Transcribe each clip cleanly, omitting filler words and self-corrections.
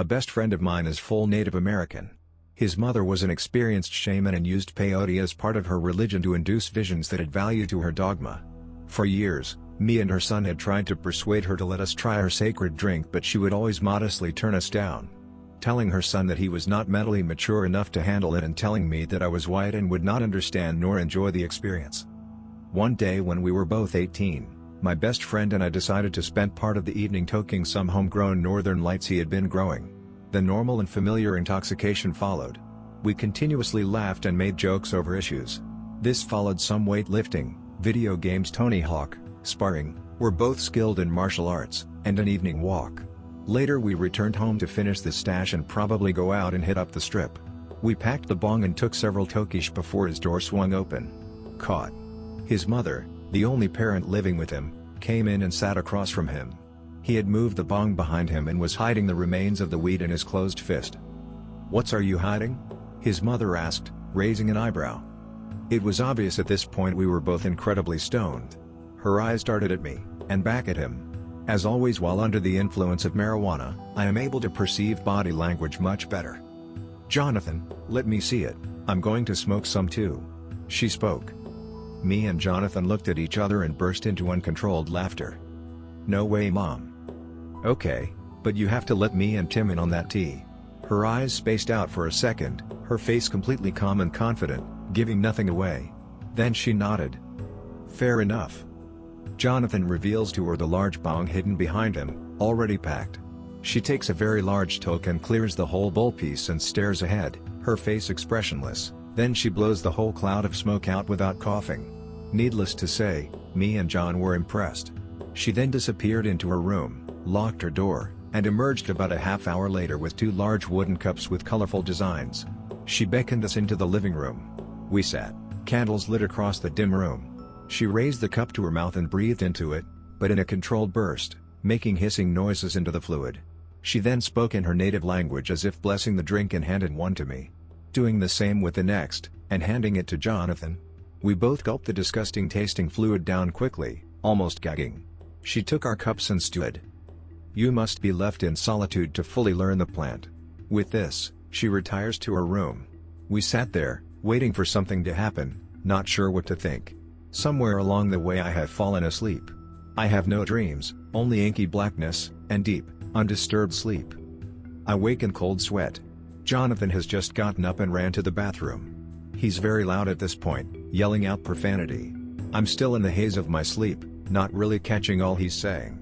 A best friend of mine is full Native American. His mother was an experienced shaman and used peyote as part of her religion to induce visions that had value to her dogma. For years, me and her son had tried to persuade her to let us try her sacred drink, but she would always modestly turn us down. Telling her son that he was not mentally mature enough to handle it and telling me that I was white and would not understand nor enjoy the experience. One day when we were both 18, my best friend and I decided to spend part of the evening toking some homegrown northern lights he had been growing. The normal and familiar intoxication followed. We continuously laughed and made jokes over issues. This followed some weightlifting, video games, Tony Hawk, sparring, we're both skilled in martial arts, and an evening walk. Later we returned home to finish the stash and probably go out and hit up the strip. We packed the bong and took several tokish before his door swung open. Caught. His mother, the only parent living with him, came in and sat across from him. He had moved the bong behind him and was hiding the remains of the weed in his closed fist. "What's are you hiding?" his mother asked, raising an eyebrow. It was obvious at this point we were both incredibly stoned. Her eyes darted at me, and back at him. As always, while under the influence of marijuana, I am able to perceive body language much better. "Jonathan, let me see it, I'm going to smoke some too," she spoke. Me and Jonathan looked at each other and burst into uncontrolled laughter. "No way, Mom." "Okay, but you have to let me and Tim in on that tea." Her eyes spaced out for a second, her face completely calm and confident, giving nothing away. Then she nodded. "Fair enough." Jonathan reveals to her the large bong hidden behind him, already packed. She takes a very large toke and clears the whole bowl piece and stares ahead, her face expressionless, then she blows the whole cloud of smoke out without coughing. Needless to say, me and John were impressed. She then disappeared into her room, locked her door, and emerged about a half hour later with 2 large wooden cups with colorful designs. She beckoned us into the living room. We sat, candles lit across the dim room. She raised the cup to her mouth and breathed into it, but in a controlled burst, making hissing noises into the fluid. She then spoke in her native language as if blessing the drink and handed one to me. Doing the same with the next, and handing it to Jonathan. We both gulped the disgusting tasting fluid down quickly, almost gagging. She took our cups and stood. "You must be left in solitude to fully learn the plant." With this, she retires to her room. We sat there, waiting for something to happen, not sure what to think. Somewhere along the way I have fallen asleep. I have no dreams, only inky blackness, and deep, undisturbed sleep. I wake in cold sweat. Jonathan has just gotten up and ran to the bathroom. He's very loud at this point, yelling out profanity. I'm still in the haze of my sleep, not really catching all he's saying.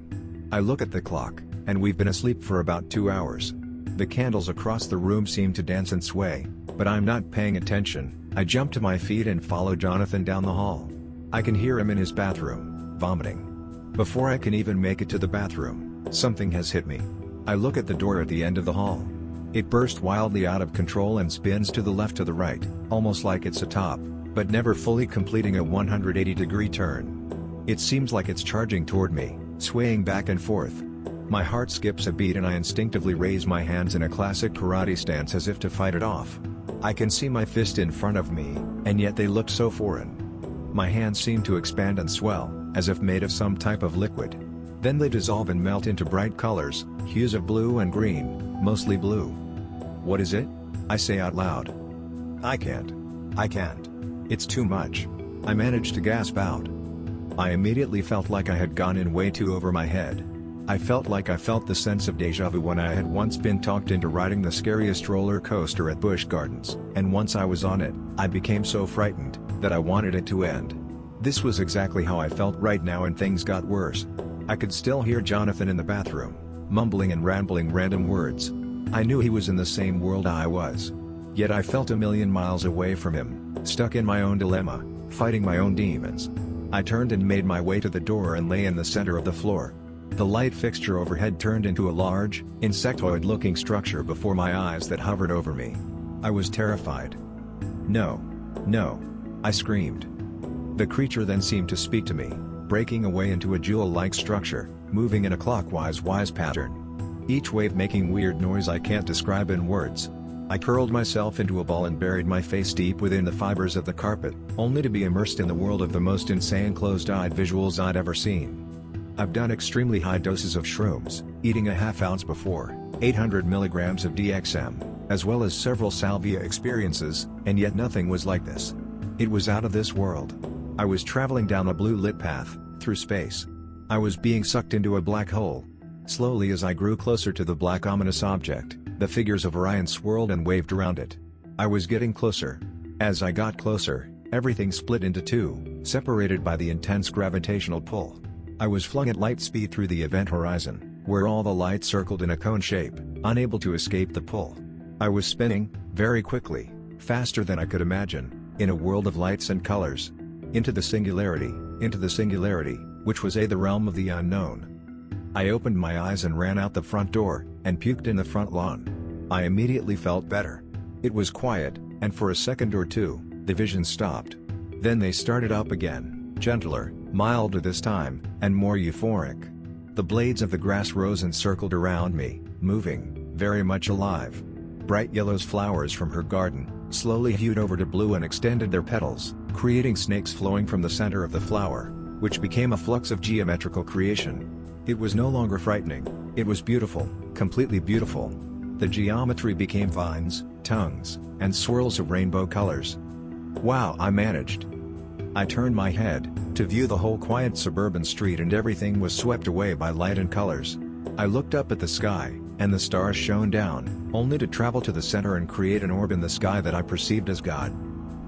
I look at the clock, and we've been asleep for about 2 hours. The candles across the room seem to dance and sway, but I'm not paying attention. I jump to my feet and follow Jonathan down the hall. I can hear him in his bathroom, vomiting. Before I can even make it to the bathroom, something has hit me. I look at the door at the end of the hall. It burst wildly out of control and spins to the left to the right, almost like it's a top, but never fully completing a 180-degree turn. It seems like it's charging toward me, swaying back and forth. My heart skips a beat and I instinctively raise my hands in a classic karate stance as if to fight it off. I can see my fist in front of me, and yet they look so foreign. My hands seem to expand and swell, as if made of some type of liquid. Then they dissolve and melt into bright colors, hues of blue and green, mostly blue. "What is it?" I say out loud. I can't. It's too much." I managed to gasp out. I immediately felt like I had gone in way too over my head. I felt the sense of deja vu when I had once been talked into riding the scariest roller coaster at Busch Gardens, and once I was on it, I became so frightened that I wanted it to end. This was exactly how I felt right now, and things got worse. I could still hear Jonathan in the bathroom, mumbling and rambling random words. I knew he was in the same world I was. Yet I felt a million miles away from him, stuck in my own dilemma, fighting my own demons. I turned and made my way to the door and lay in the center of the floor. The light fixture overhead turned into a large, insectoid-looking structure before my eyes that hovered over me. I was terrified. No, I screamed. The creature then seemed to speak to me, breaking away into a jewel-like structure, moving in a clockwise pattern. Each wave making weird noise I can't describe in words. I curled myself into a ball and buried my face deep within the fibers of the carpet, only to be immersed in the world of the most insane closed-eyed visuals I'd ever seen. I've done extremely high doses of shrooms, eating a half ounce before. 800 milligrams of DXM, as well as several salvia experiences, and yet nothing was like this. It was out of this world. I was traveling down a blue lit path, through space. I was being sucked into a black hole. Slowly as I grew closer to the black ominous object, the figures of Orion swirled and waved around it. I was getting closer. As I got closer, everything split into two, separated by the intense gravitational pull. I was flung at light speed through the event horizon, where all the light circled in a cone shape, unable to escape the pull. I was spinning, very quickly, faster than I could imagine, in a world of lights and colors. Into the singularity, which was the realm of the unknown. I opened my eyes and ran out the front door, and puked in the front lawn. I immediately felt better. It was quiet, and for a second or two, the visions stopped. Then they started up again, gentler, milder this time, and more euphoric. The blades of the grass rose and circled around me, moving, very much alive. Bright yellow flowers from her garden, slowly hued over to blue and extended their petals, creating snakes flowing from the center of the flower, which became a flux of geometrical creation. It was no longer frightening, it was beautiful, completely beautiful. The geometry became vines, tongues, and swirls of rainbow colors. Wow, I managed. I turned my head, to view the whole quiet suburban street, and everything was swept away by light and colors. I looked up at the sky, and the stars shone down, only to travel to the center and create an orb in the sky that I perceived as God.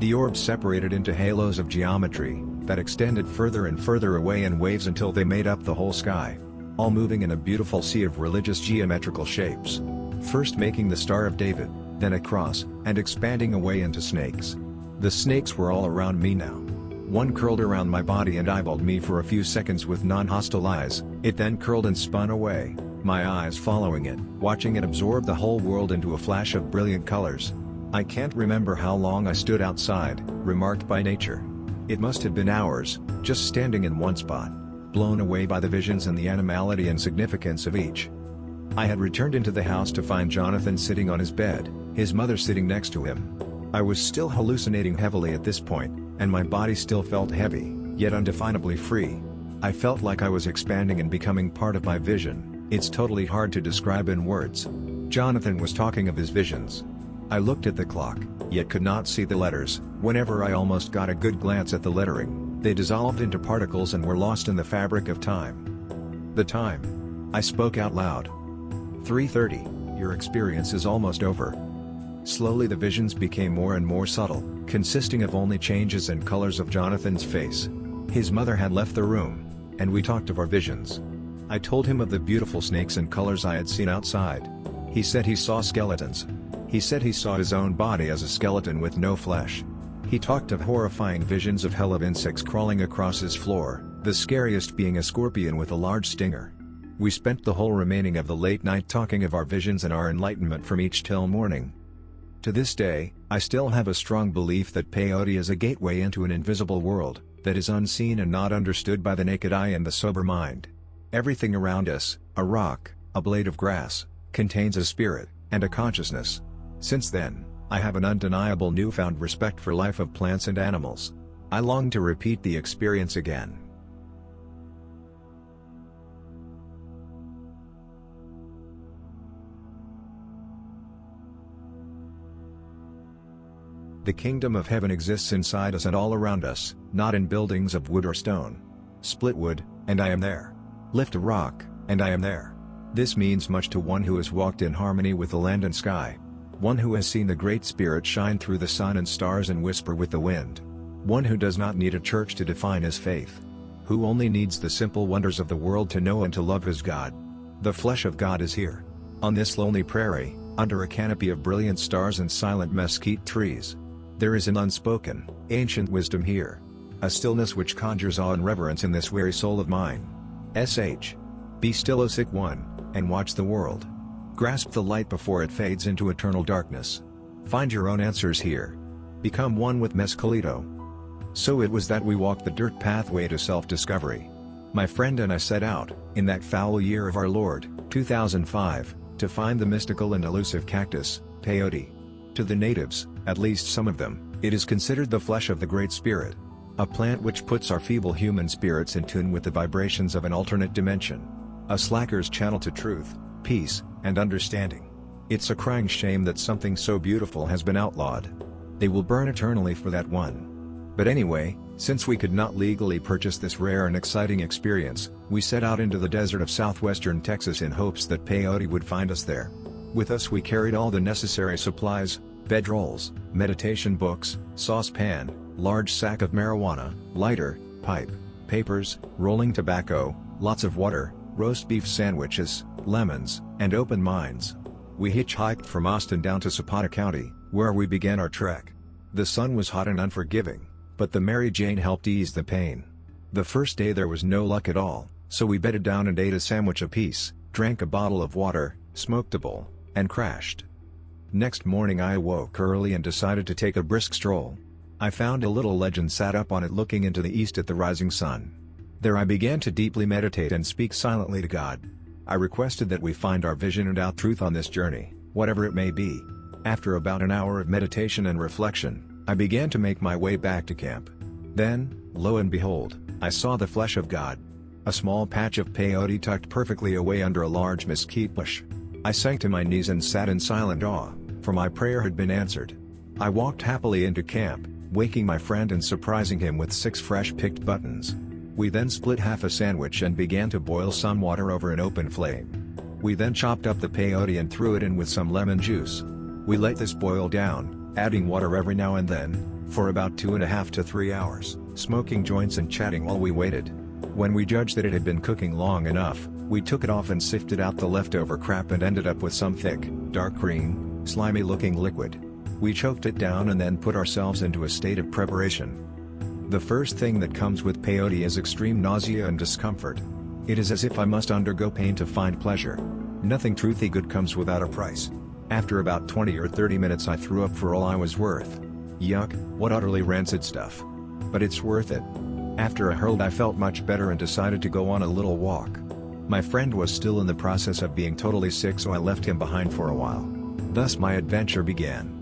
The orb separated into halos of geometry, that extended further and further away in waves until they made up the whole sky. All moving in a beautiful sea of religious geometrical shapes. First making the Star of David, then a cross, and expanding away into snakes. The snakes were all around me now. One curled around my body and eyeballed me for a few seconds with non-hostile eyes, it then curled and spun away, my eyes following it, watching it absorb the whole world into a flash of brilliant colors. I can't remember how long I stood outside, remarked by nature. It must have been hours, just standing in one spot, blown away by the visions and the animality and significance of each. I had returned into the house to find Jonathan sitting on his bed, his mother sitting next to him. I was still hallucinating heavily at this point, and my body still felt heavy, yet undefinably free. I felt like I was expanding and becoming part of my vision. It's totally hard to describe in words. Jonathan was talking of his visions. I looked at the clock, yet could not see the letters. Whenever I almost got a good glance at the lettering, they dissolved into particles and were lost in the fabric of time. The time. I spoke out loud. 3:30, your experience is almost over. Slowly the visions became more and more subtle, consisting of only changes and colors of Jonathan's face. His mother had left the room, and we talked of our visions. I told him of the beautiful snakes and colors I had seen outside. He said he saw skeletons. He said he saw his own body as a skeleton with no flesh. He talked of horrifying visions of hell, of insects crawling across his floor, the scariest being a scorpion with a large stinger. We spent the whole remaining of the late night talking of our visions and our enlightenment from each till morning. To this day, I still have a strong belief that peyote is a gateway into an invisible world, that is unseen and not understood by the naked eye and the sober mind. Everything around us, a rock, a blade of grass, contains a spirit, and a consciousness. Since then, I have an undeniable newfound respect for life of plants and animals. I long to repeat the experience again. The kingdom of heaven exists inside us and all around us, not in buildings of wood or stone. Split wood, and I am there. Lift a rock, and I am there. This means much to one who has walked in harmony with the land and sky. One who has seen the Great Spirit shine through the sun and stars and whisper with the wind. One who does not need a church to define his faith. Who only needs the simple wonders of the world to know and to love his God. The flesh of God is here. On this lonely prairie, under a canopy of brilliant stars and silent mesquite trees. There is an unspoken, ancient wisdom here. A stillness which conjures awe and reverence in this weary soul of mine. Be still, O sick one, and watch the world. Grasp the light before it fades into eternal darkness. Find your own answers here. Become one with Mescalito. So it was that we walked the dirt pathway to self-discovery. My friend and I set out, in that foul year of our Lord, 2005, to find the mystical and elusive cactus, peyote. To the natives, at least some of them, it is considered the flesh of the Great Spirit. A plant which puts our feeble human spirits in tune with the vibrations of an alternate dimension. A slacker's channel to truth, peace, and understanding. It's a crying shame that something so beautiful has been outlawed. They will burn eternally for that one. But anyway, since we could not legally purchase this rare and exciting experience, we set out into the desert of southwestern Texas in hopes that Peyote would find us there. With us we carried all the necessary supplies: bedrolls, meditation books, saucepan, large sack of marijuana, lighter, pipe, papers, rolling tobacco, lots of water, roast beef sandwiches, lemons, and open minds. We hitchhiked from Austin down to Zapata County, where we began our trek. The sun was hot and unforgiving, but the Mary Jane helped ease the pain. The first day there was no luck at all, so we bedded down and ate a sandwich apiece, drank a bottle of water, smoked a bowl, and crashed. Next morning I awoke early and decided to take a brisk stroll. I found a little legend sat up on it looking into the east at the rising sun. There I began to deeply meditate and speak silently to God. I requested that we find our vision and our truth on this journey, whatever it may be. After about an hour of meditation and reflection, I began to make my way back to camp. Then, lo and behold, I saw the flesh of God. A small patch of peyote tucked perfectly away under a large mesquite bush. I sank to my knees and sat in silent awe, for my prayer had been answered. I walked happily into camp, waking my friend and surprising him with 6 fresh picked buttons. We then split half a sandwich and began to boil some water over an open flame. We then chopped up the peyote and threw it in with some lemon juice. We let this boil down, adding water every now and then, for about 2.5 to 3 hours, smoking joints and chatting while we waited. When we judged that it had been cooking long enough, we took it off and sifted out the leftover crap and ended up with some thick, dark green, slimy-looking liquid. We choked it down and then put ourselves into a state of preparation. The first thing that comes with peyote is extreme nausea and discomfort. It is as if I must undergo pain to find pleasure. Nothing truthy good comes without a price. After about 20 or 30 minutes I threw up for all I was worth. Yuck, what utterly rancid stuff. But it's worth it. After a hurl I felt much better and decided to go on a little walk. My friend was still in the process of being totally sick, so I left him behind for a while. Thus my adventure began.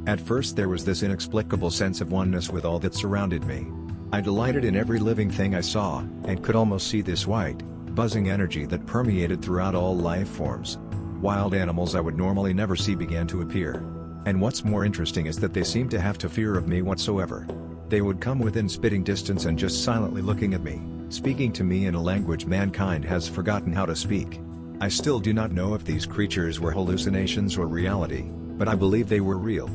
At first there was this inexplicable sense of oneness with all that surrounded me. I delighted in every living thing I saw, and could almost see this white, buzzing energy that permeated throughout all life forms. Wild animals I would normally never see began to appear. And what's more interesting is that they seemed to have no fear of me whatsoever. They would come within spitting distance and just silently looking at me, speaking to me in a language mankind has forgotten how to speak. I still do not know if these creatures were hallucinations or reality, but I believe they were real.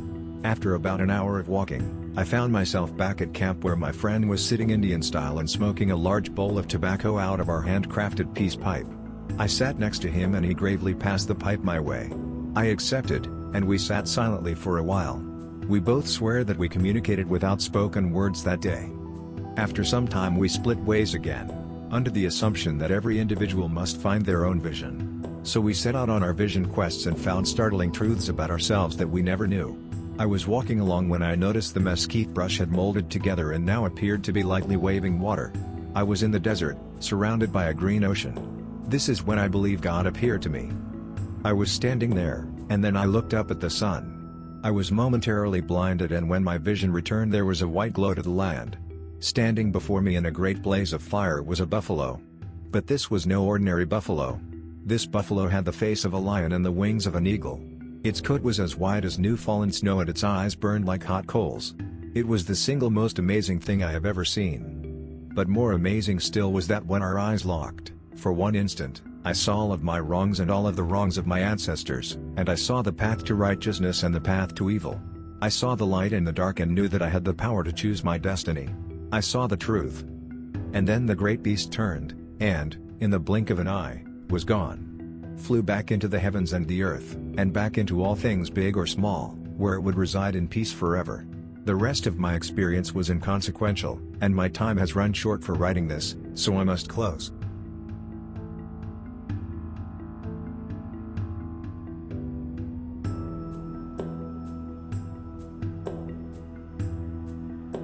After about an hour of walking, I found myself back at camp where my friend was sitting Indian style and smoking a large bowl of tobacco out of our handcrafted peace pipe. I sat next to him and he gravely passed the pipe my way. I accepted, and we sat silently for a while. We both swear that we communicated without spoken words that day. After some time we split ways again, under the assumption that every individual must find their own vision. So we set out on our vision quests and found startling truths about ourselves that we never knew. I was walking along when I noticed the mesquite brush had molded together and now appeared to be lightly waving water. I was in the desert, surrounded by a green ocean. This is when I believe God appeared to me. I was standing there, and then I looked up at the sun. I was momentarily blinded, and when my vision returned there was a white glow to the land. Standing before me in a great blaze of fire was a buffalo. But this was no ordinary buffalo. This buffalo had the face of a lion and the wings of an eagle. Its coat was as white as new-fallen snow and its eyes burned like hot coals. It was the single most amazing thing I have ever seen. But more amazing still was that when our eyes locked, for one instant, I saw all of my wrongs and all of the wrongs of my ancestors, and I saw the path to righteousness and the path to evil. I saw the light in the dark and knew that I had the power to choose my destiny. I saw the truth. And then the great beast turned, and, in the blink of an eye, was gone. Flew back into the heavens and the earth, and back into all things big or small, where it would reside in peace forever. The rest of my experience was inconsequential, and my time has run short for writing this, so I must close.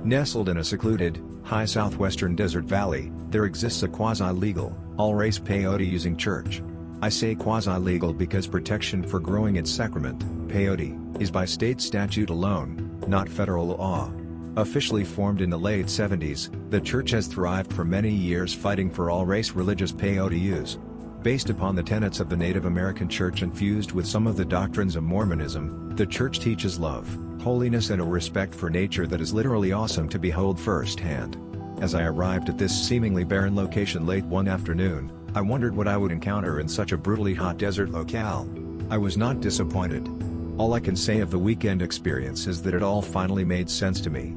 Nestled in a secluded, high southwestern desert valley, there exists a quasi-legal, all-race peyote-using church. I say quasi-legal because protection for growing its sacrament, peyote, is by state statute alone, not federal law. Officially formed in the late 70s, the church has thrived for many years fighting for all-race religious peyote use. Based upon the tenets of the Native American Church and fused with some of the doctrines of Mormonism, the church teaches love, holiness and a respect for nature that is literally awesome to behold firsthand. As I arrived at this seemingly barren location late one afternoon, I wondered what I would encounter in such a brutally hot desert locale. I was not disappointed. All I can say of the weekend experience is that it all finally made sense to me.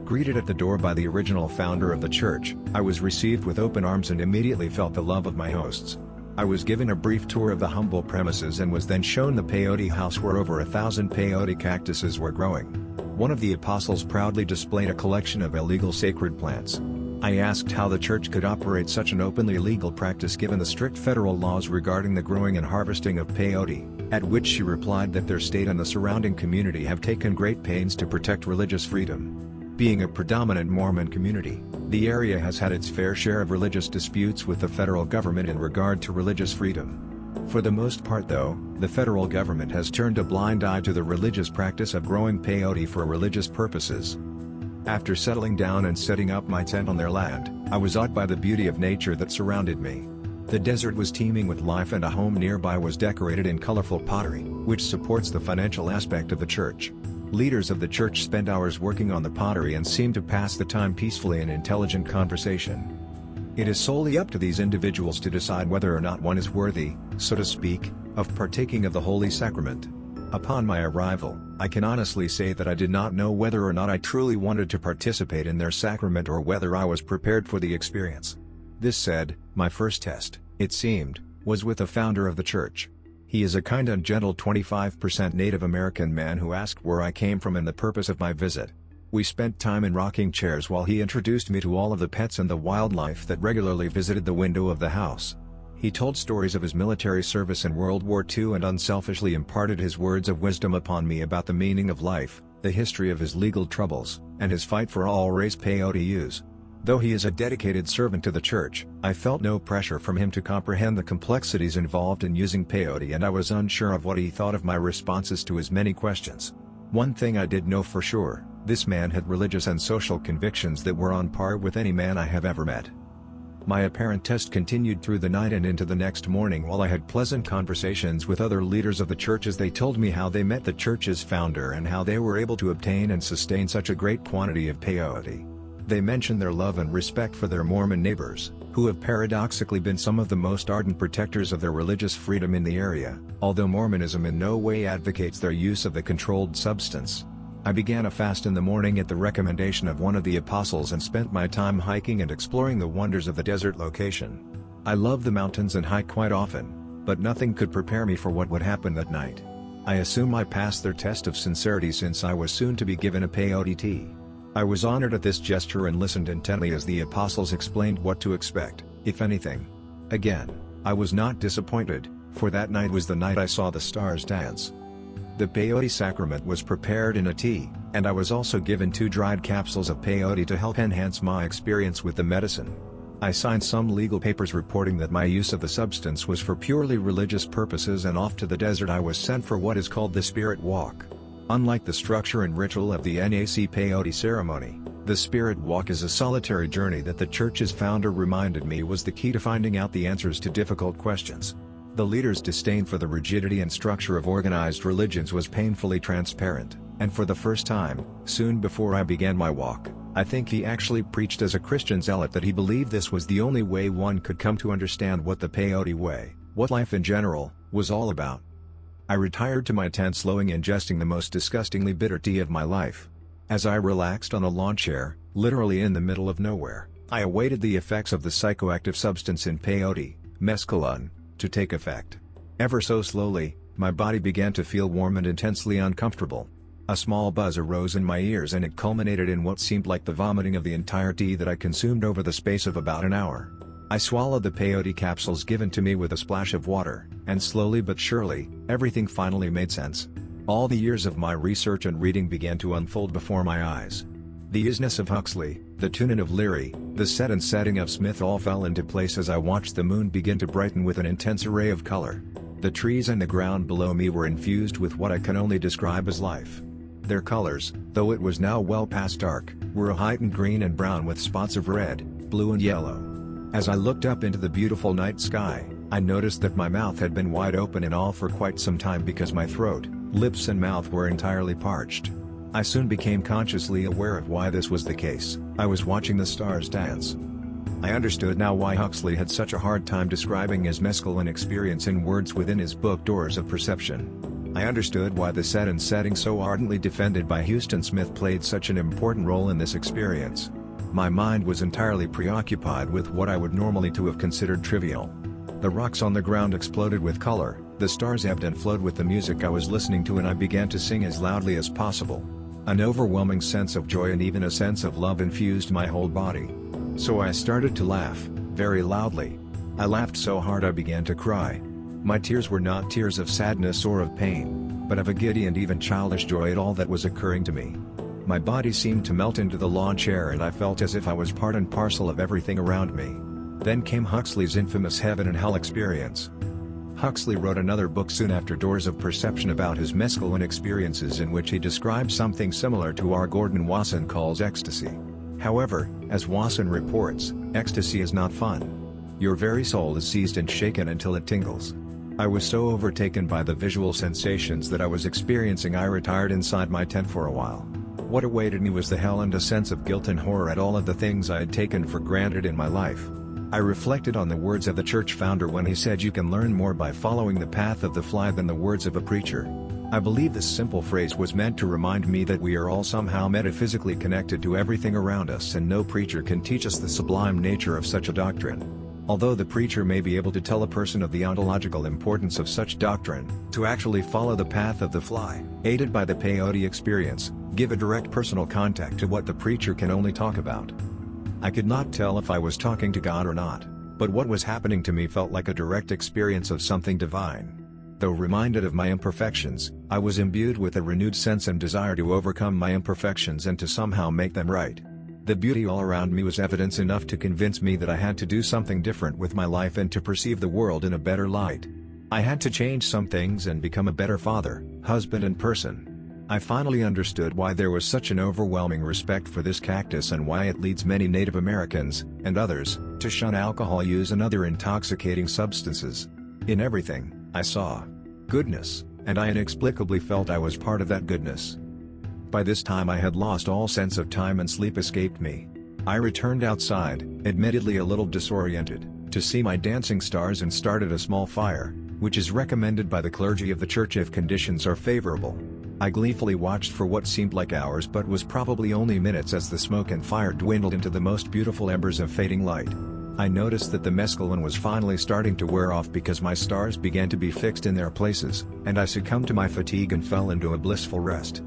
Greeted at the door by the original founder of the church, I was received with open arms and immediately felt the love of my hosts. I was given a brief tour of the humble premises and was then shown the peyote house where over 1,000 peyote cactuses were growing. One of the apostles proudly displayed a collection of illegal sacred plants. I asked how the church could operate such an openly illegal practice given the strict federal laws regarding the growing and harvesting of peyote, at which she replied that their state and the surrounding community have taken great pains to protect religious freedom. Being a predominant Mormon community, the area has had its fair share of religious disputes with the federal government in regard to religious freedom. For the most part though, the federal government has turned a blind eye to the religious practice of growing peyote for religious purposes. After settling down and setting up my tent on their land, I was awed by the beauty of nature that surrounded me. The desert was teeming with life and a home nearby was decorated in colorful pottery, which supports the financial aspect of the church. Leaders of the church spend hours working on the pottery and seem to pass the time peacefully in intelligent conversation. It is solely up to these individuals to decide whether or not one is worthy, so to speak, of partaking of the Holy Sacrament. Upon my arrival, I can honestly say that I did not know whether or not I truly wanted to participate in their sacrament or whether I was prepared for the experience. This said, my first test, it seemed, was with the founder of the church. He is a kind and gentle 25% Native American man who asked where I came from and the purpose of my visit. We spent time in rocking chairs while he introduced me to all of the pets and the wildlife that regularly visited the window of the house. He told stories of his military service in World War II and unselfishly imparted his words of wisdom upon me about the meaning of life, the history of his legal troubles, and his fight for all race peyote use. Though he is a dedicated servant to the church, I felt no pressure from him to comprehend the complexities involved in using peyote and I was unsure of what he thought of my responses to his many questions. One thing I did know for sure, this man had religious and social convictions that were on par with any man I have ever met. My apparent test continued through the night and into the next morning while I had pleasant conversations with other leaders of the church as they told me how they met the church's founder and how they were able to obtain and sustain such a great quantity of peyote. They mentioned their love and respect for their Mormon neighbors, who have paradoxically been some of the most ardent protectors of their religious freedom in the area, although Mormonism in no way advocates their use of the controlled substance. I began a fast in the morning at the recommendation of one of the apostles and spent my time hiking and exploring the wonders of the desert location. I love the mountains and hike quite often, but nothing could prepare me for what would happen that night. I assume I passed their test of sincerity since I was soon to be given a peyote tea. I was honored at this gesture and listened intently as the apostles explained what to expect, if anything. Again, I was not disappointed, for that night was the night I saw the stars dance. The peyote sacrament was prepared in a tea, and I was also given 2 dried capsules of peyote to help enhance my experience with the medicine. I signed some legal papers reporting that my use of the substance was for purely religious purposes and off to the desert I was sent for what is called the Spirit Walk. Unlike the structure and ritual of the NAC peyote ceremony, the Spirit Walk is a solitary journey that the church's founder reminded me was the key to finding out the answers to difficult questions. The leader's disdain for the rigidity and structure of organized religions was painfully transparent, and for the first time, soon before I began my walk, I think he actually preached as a Christian zealot that he believed this was the only way one could come to understand what the peyote way, what life in general, was all about. I retired to my tent slowly ingesting the most disgustingly bitter tea of my life. As I relaxed on a lawn chair, literally in the middle of nowhere, I awaited the effects of the psychoactive substance in peyote, mescaline, to take effect. Ever so slowly, my body began to feel warm and intensely uncomfortable. A small buzz arose in my ears and it culminated in what seemed like the vomiting of the entire tea that I consumed over the space of about an hour. I swallowed the peyote capsules given to me with a splash of water, and slowly but surely, everything finally made sense. All the years of my research and reading began to unfold before my eyes. The isness of Huxley, the tuning of Leary, the set and setting of Smith all fell into place as I watched the moon begin to brighten with an intense array of color. The trees and the ground below me were infused with what I can only describe as life. Their colors, though it was now well past dark, were a heightened green and brown with spots of red, blue and yellow. As I looked up into the beautiful night sky, I noticed that my mouth had been wide open and all for quite some time because my throat, lips and mouth were entirely parched. I soon became consciously aware of why this was the case. I was watching the stars dance. I understood now why Huxley had such a hard time describing his mescaline experience in words within his book Doors of Perception. I understood why the set and setting so ardently defended by Houston Smith played such an important role in this experience. My mind was entirely preoccupied with what I would normally to have considered trivial. The rocks on the ground exploded with color, the stars ebbed and flowed with the music I was listening to, and I began to sing as loudly as possible. An overwhelming sense of joy and even a sense of love infused my whole body. So I started to laugh, very loudly. I laughed so hard I began to cry. My tears were not tears of sadness or of pain, but of a giddy and even childish joy at all that was occurring to me. My body seemed to melt into the launch air and I felt as if I was part and parcel of everything around me. Then came Huxley's infamous heaven and hell experience. Huxley wrote another book soon after Doors of Perception about his mescaline experiences, in which he describes something similar to what Gordon Wasson calls ecstasy. However, as Wasson reports, ecstasy is not fun. Your very soul is seized and shaken until it tingles. I was so overtaken by the visual sensations that I was experiencing I retired inside my tent for a while. What awaited me was the hell and a sense of guilt and horror at all of the things I had taken for granted in my life. I reflected on the words of the church founder when he said you can learn more by following the path of the fly than the words of a preacher. I believe this simple phrase was meant to remind me that we are all somehow metaphysically connected to everything around us, and no preacher can teach us the sublime nature of such a doctrine. Although the preacher may be able to tell a person of the ontological importance of such doctrine, to actually follow the path of the fly, aided by the peyote experience, give a direct personal contact to what the preacher can only talk about. I could not tell if I was talking to God or not, but what was happening to me felt like a direct experience of something divine. Though reminded of my imperfections, I was imbued with a renewed sense and desire to overcome my imperfections and to somehow make them right. The beauty all around me was evidence enough to convince me that I had to do something different with my life and to perceive the world in a better light. I had to change some things and become a better father, husband and person. I finally understood why there was such an overwhelming respect for this cactus and why it leads many Native Americans, and others, to shun alcohol use and other intoxicating substances. In everything, I saw goodness, and I inexplicably felt I was part of that goodness. By this time I had lost all sense of time and sleep escaped me. I returned outside, admittedly a little disoriented, to see my dancing stars and started a small fire, which is recommended by the clergy of the church if conditions are favorable. I gleefully watched for what seemed like hours but was probably only minutes as the smoke and fire dwindled into the most beautiful embers of fading light. I noticed that the mescaline was finally starting to wear off because my stars began to be fixed in their places, and I succumbed to my fatigue and fell into a blissful rest.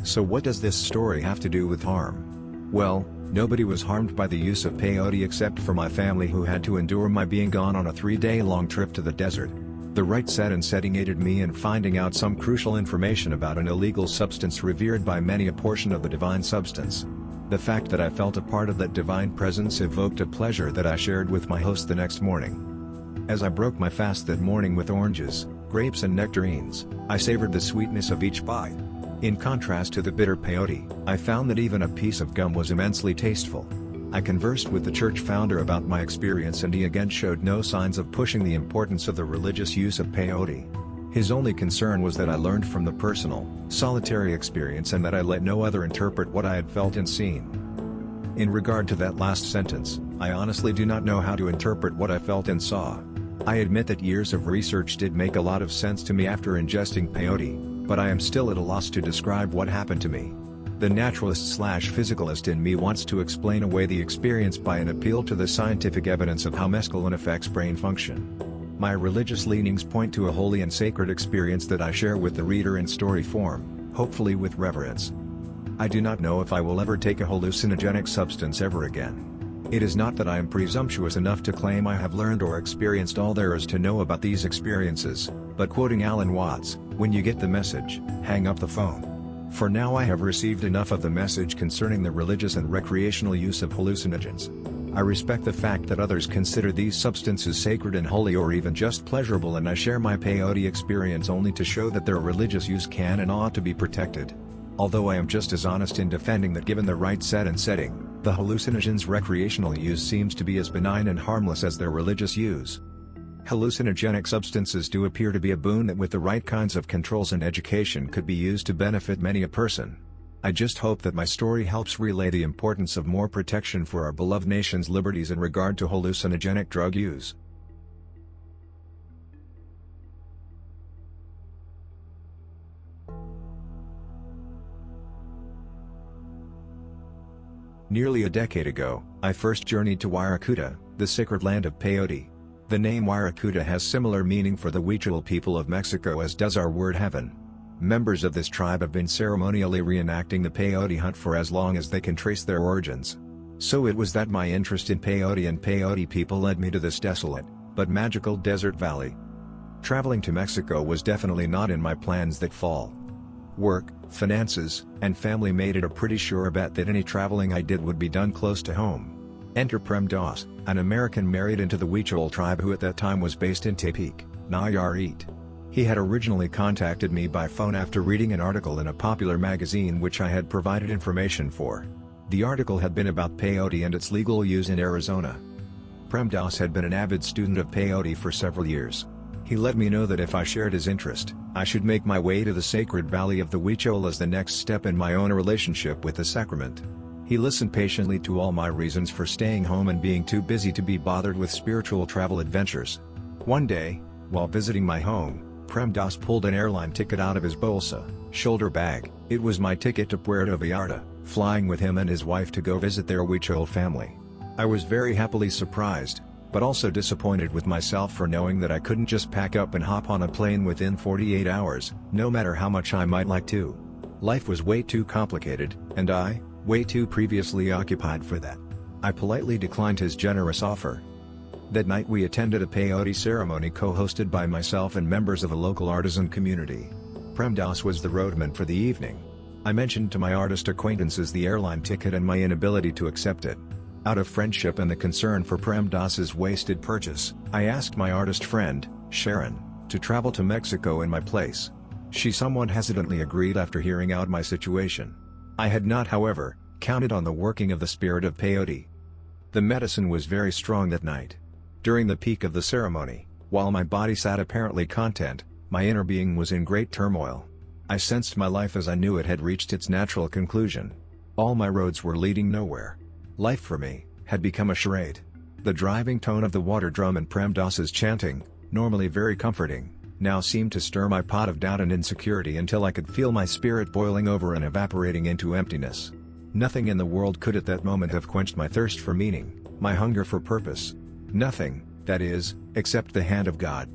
So what does this story have to do with harm? Well, nobody was harmed by the use of peyote except for my family, who had to endure my being gone on a 3-day-long trip to the desert. The right set and setting aided me in finding out some crucial information about an illegal substance revered by many, a portion of the divine substance. The fact that I felt a part of that divine presence evoked a pleasure that I shared with my host the next morning. As I broke my fast that morning with oranges, grapes and nectarines, I savored the sweetness of each bite. In contrast to the bitter peyote, I found that even a piece of gum was immensely tasteful. I conversed with the church founder about my experience and he again showed no signs of pushing the importance of the religious use of peyote. His only concern was that I learned from the personal, solitary experience and that I let no other interpret what I had felt and seen. In regard to that last sentence, I honestly do not know how to interpret what I felt and saw. I admit that years of research did make a lot of sense to me after ingesting peyote, but I am still at a loss to describe what happened to me. The naturalist/physicalist in me wants to explain away the experience by an appeal to the scientific evidence of how mescaline affects brain function. My religious leanings point to a holy and sacred experience that I share with the reader in story form, hopefully with reverence. I do not know if I will ever take a hallucinogenic substance ever again. It is not that I am presumptuous enough to claim I have learned or experienced all there is to know about these experiences, but quoting Alan Watts, when you get the message, hang up the phone. For now I have received enough of the message concerning the religious and recreational use of hallucinogens. I respect the fact that others consider these substances sacred and holy or even just pleasurable, and I share my peyote experience only to show that their religious use can and ought to be protected. Although I am just as honest in defending that given the right set and setting, the hallucinogens' recreational use seems to be as benign and harmless as their religious use. Hallucinogenic substances do appear to be a boon that with the right kinds of controls and education could be used to benefit many a person. I just hope that my story helps relay the importance of more protection for our beloved nation's liberties in regard to hallucinogenic drug use. Nearly a decade ago, I first journeyed to Wirikuta, the sacred land of Peyote. The name Wirikuta has similar meaning for the Huichol people of Mexico as does our word heaven. Members of this tribe have been ceremonially reenacting the peyote hunt for as long as they can trace their origins. So it was that my interest in peyote and peyote people led me to this desolate, but magical desert valley. Traveling to Mexico was definitely not in my plans that fall. Work, finances, and family made it a pretty sure bet that any traveling I did would be done close to home. Enter Prem Das, an American married into the Huichol tribe who at that time was based in Tepic, Nayarit. He had originally contacted me by phone after reading an article in a popular magazine which I had provided information for. The article had been about peyote and its legal use in Arizona. Prem Das had been an avid student of peyote for several years. He let me know that if I shared his interest, I should make my way to the sacred valley of the Huichol as the next step in my own relationship with the sacrament. He listened patiently to all my reasons for staying home and being too busy to be bothered with spiritual travel adventures. One day, while visiting my home, Prem Das pulled an airline ticket out of his bolsa, shoulder bag. It was my ticket to Puerto Vallarta, flying with him and his wife to go visit their Huichol family. I was very happily surprised, but also disappointed with myself for knowing that I couldn't just pack up and hop on a plane within 48 hours, no matter how much I might like to. Life was way too complicated, and I, way too previously occupied for that. I politely declined his generous offer. That night we attended a peyote ceremony co-hosted by myself and members of a local artisan community. Prem Das was the roadman for the evening. I mentioned to my artist acquaintances the airline ticket and my inability to accept it. Out of friendship and the concern for Prem Das's wasted purchase, I asked my artist friend, Sharon, to travel to Mexico in my place. She somewhat hesitantly agreed after hearing out my situation. I had not, however, counted on the working of the spirit of peyote. The medicine was very strong that night. During the peak of the ceremony, while my body sat apparently content, my inner being was in great turmoil. I sensed my life as I knew it had reached its natural conclusion. All my roads were leading nowhere. Life for me had become a charade. The driving tone of the water drum and Prem Das's chanting, normally very comforting, now seemed to stir my pot of doubt and insecurity until I could feel my spirit boiling over and evaporating into emptiness. Nothing in the world could at that moment have quenched my thirst for meaning, my hunger for purpose. Nothing, that is, except the hand of God.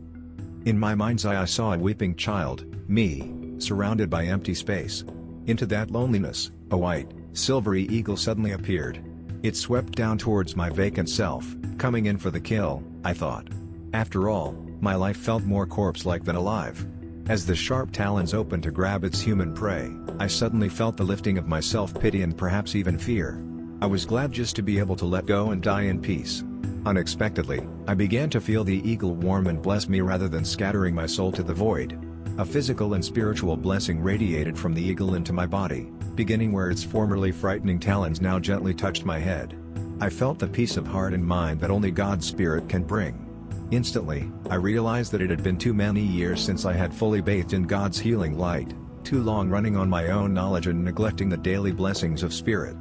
In my mind's eye I saw a weeping child, me, surrounded by empty space. Into that loneliness, a white, silvery eagle suddenly appeared. It swept down towards my vacant self, coming in for the kill, I thought. After all, my life felt more corpse-like than alive. As the sharp talons opened to grab its human prey, I suddenly felt the lifting of my self-pity and perhaps even fear. I was glad just to be able to let go and die in peace. Unexpectedly, I began to feel the eagle warm and bless me rather than scattering my soul to the void. A physical and spiritual blessing radiated from the eagle into my body, beginning where its formerly frightening talons now gently touched my head. I felt the peace of heart and mind that only God's Spirit can bring. Instantly, I realized that it had been too many years since I had fully bathed in God's healing light, too long running on my own knowledge and neglecting the daily blessings of Spirit.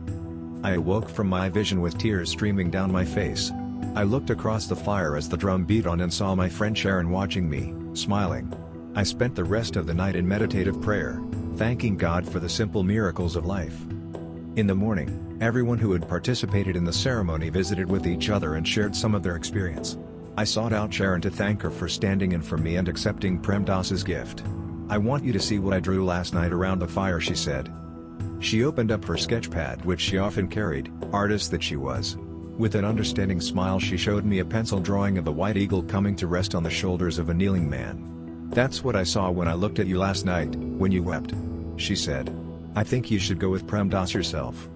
I awoke from my vision with tears streaming down my face. I looked across the fire as the drum beat on and saw my friend Sharon watching me, smiling. I spent the rest of the night in meditative prayer, thanking God for the simple miracles of life. In the morning, everyone who had participated in the ceremony visited with each other and shared some of their experience. I sought out Sharon to thank her for standing in for me and accepting Prem Das's gift. "I want you to see what I drew last night around the fire," she said. She opened up her sketchpad which she often carried, artist that she was. With an understanding smile she showed me a pencil drawing of the white eagle coming to rest on the shoulders of a kneeling man. "That's what I saw when I looked at you last night, when you wept," she said. "I think you should go with Prem Das yourself."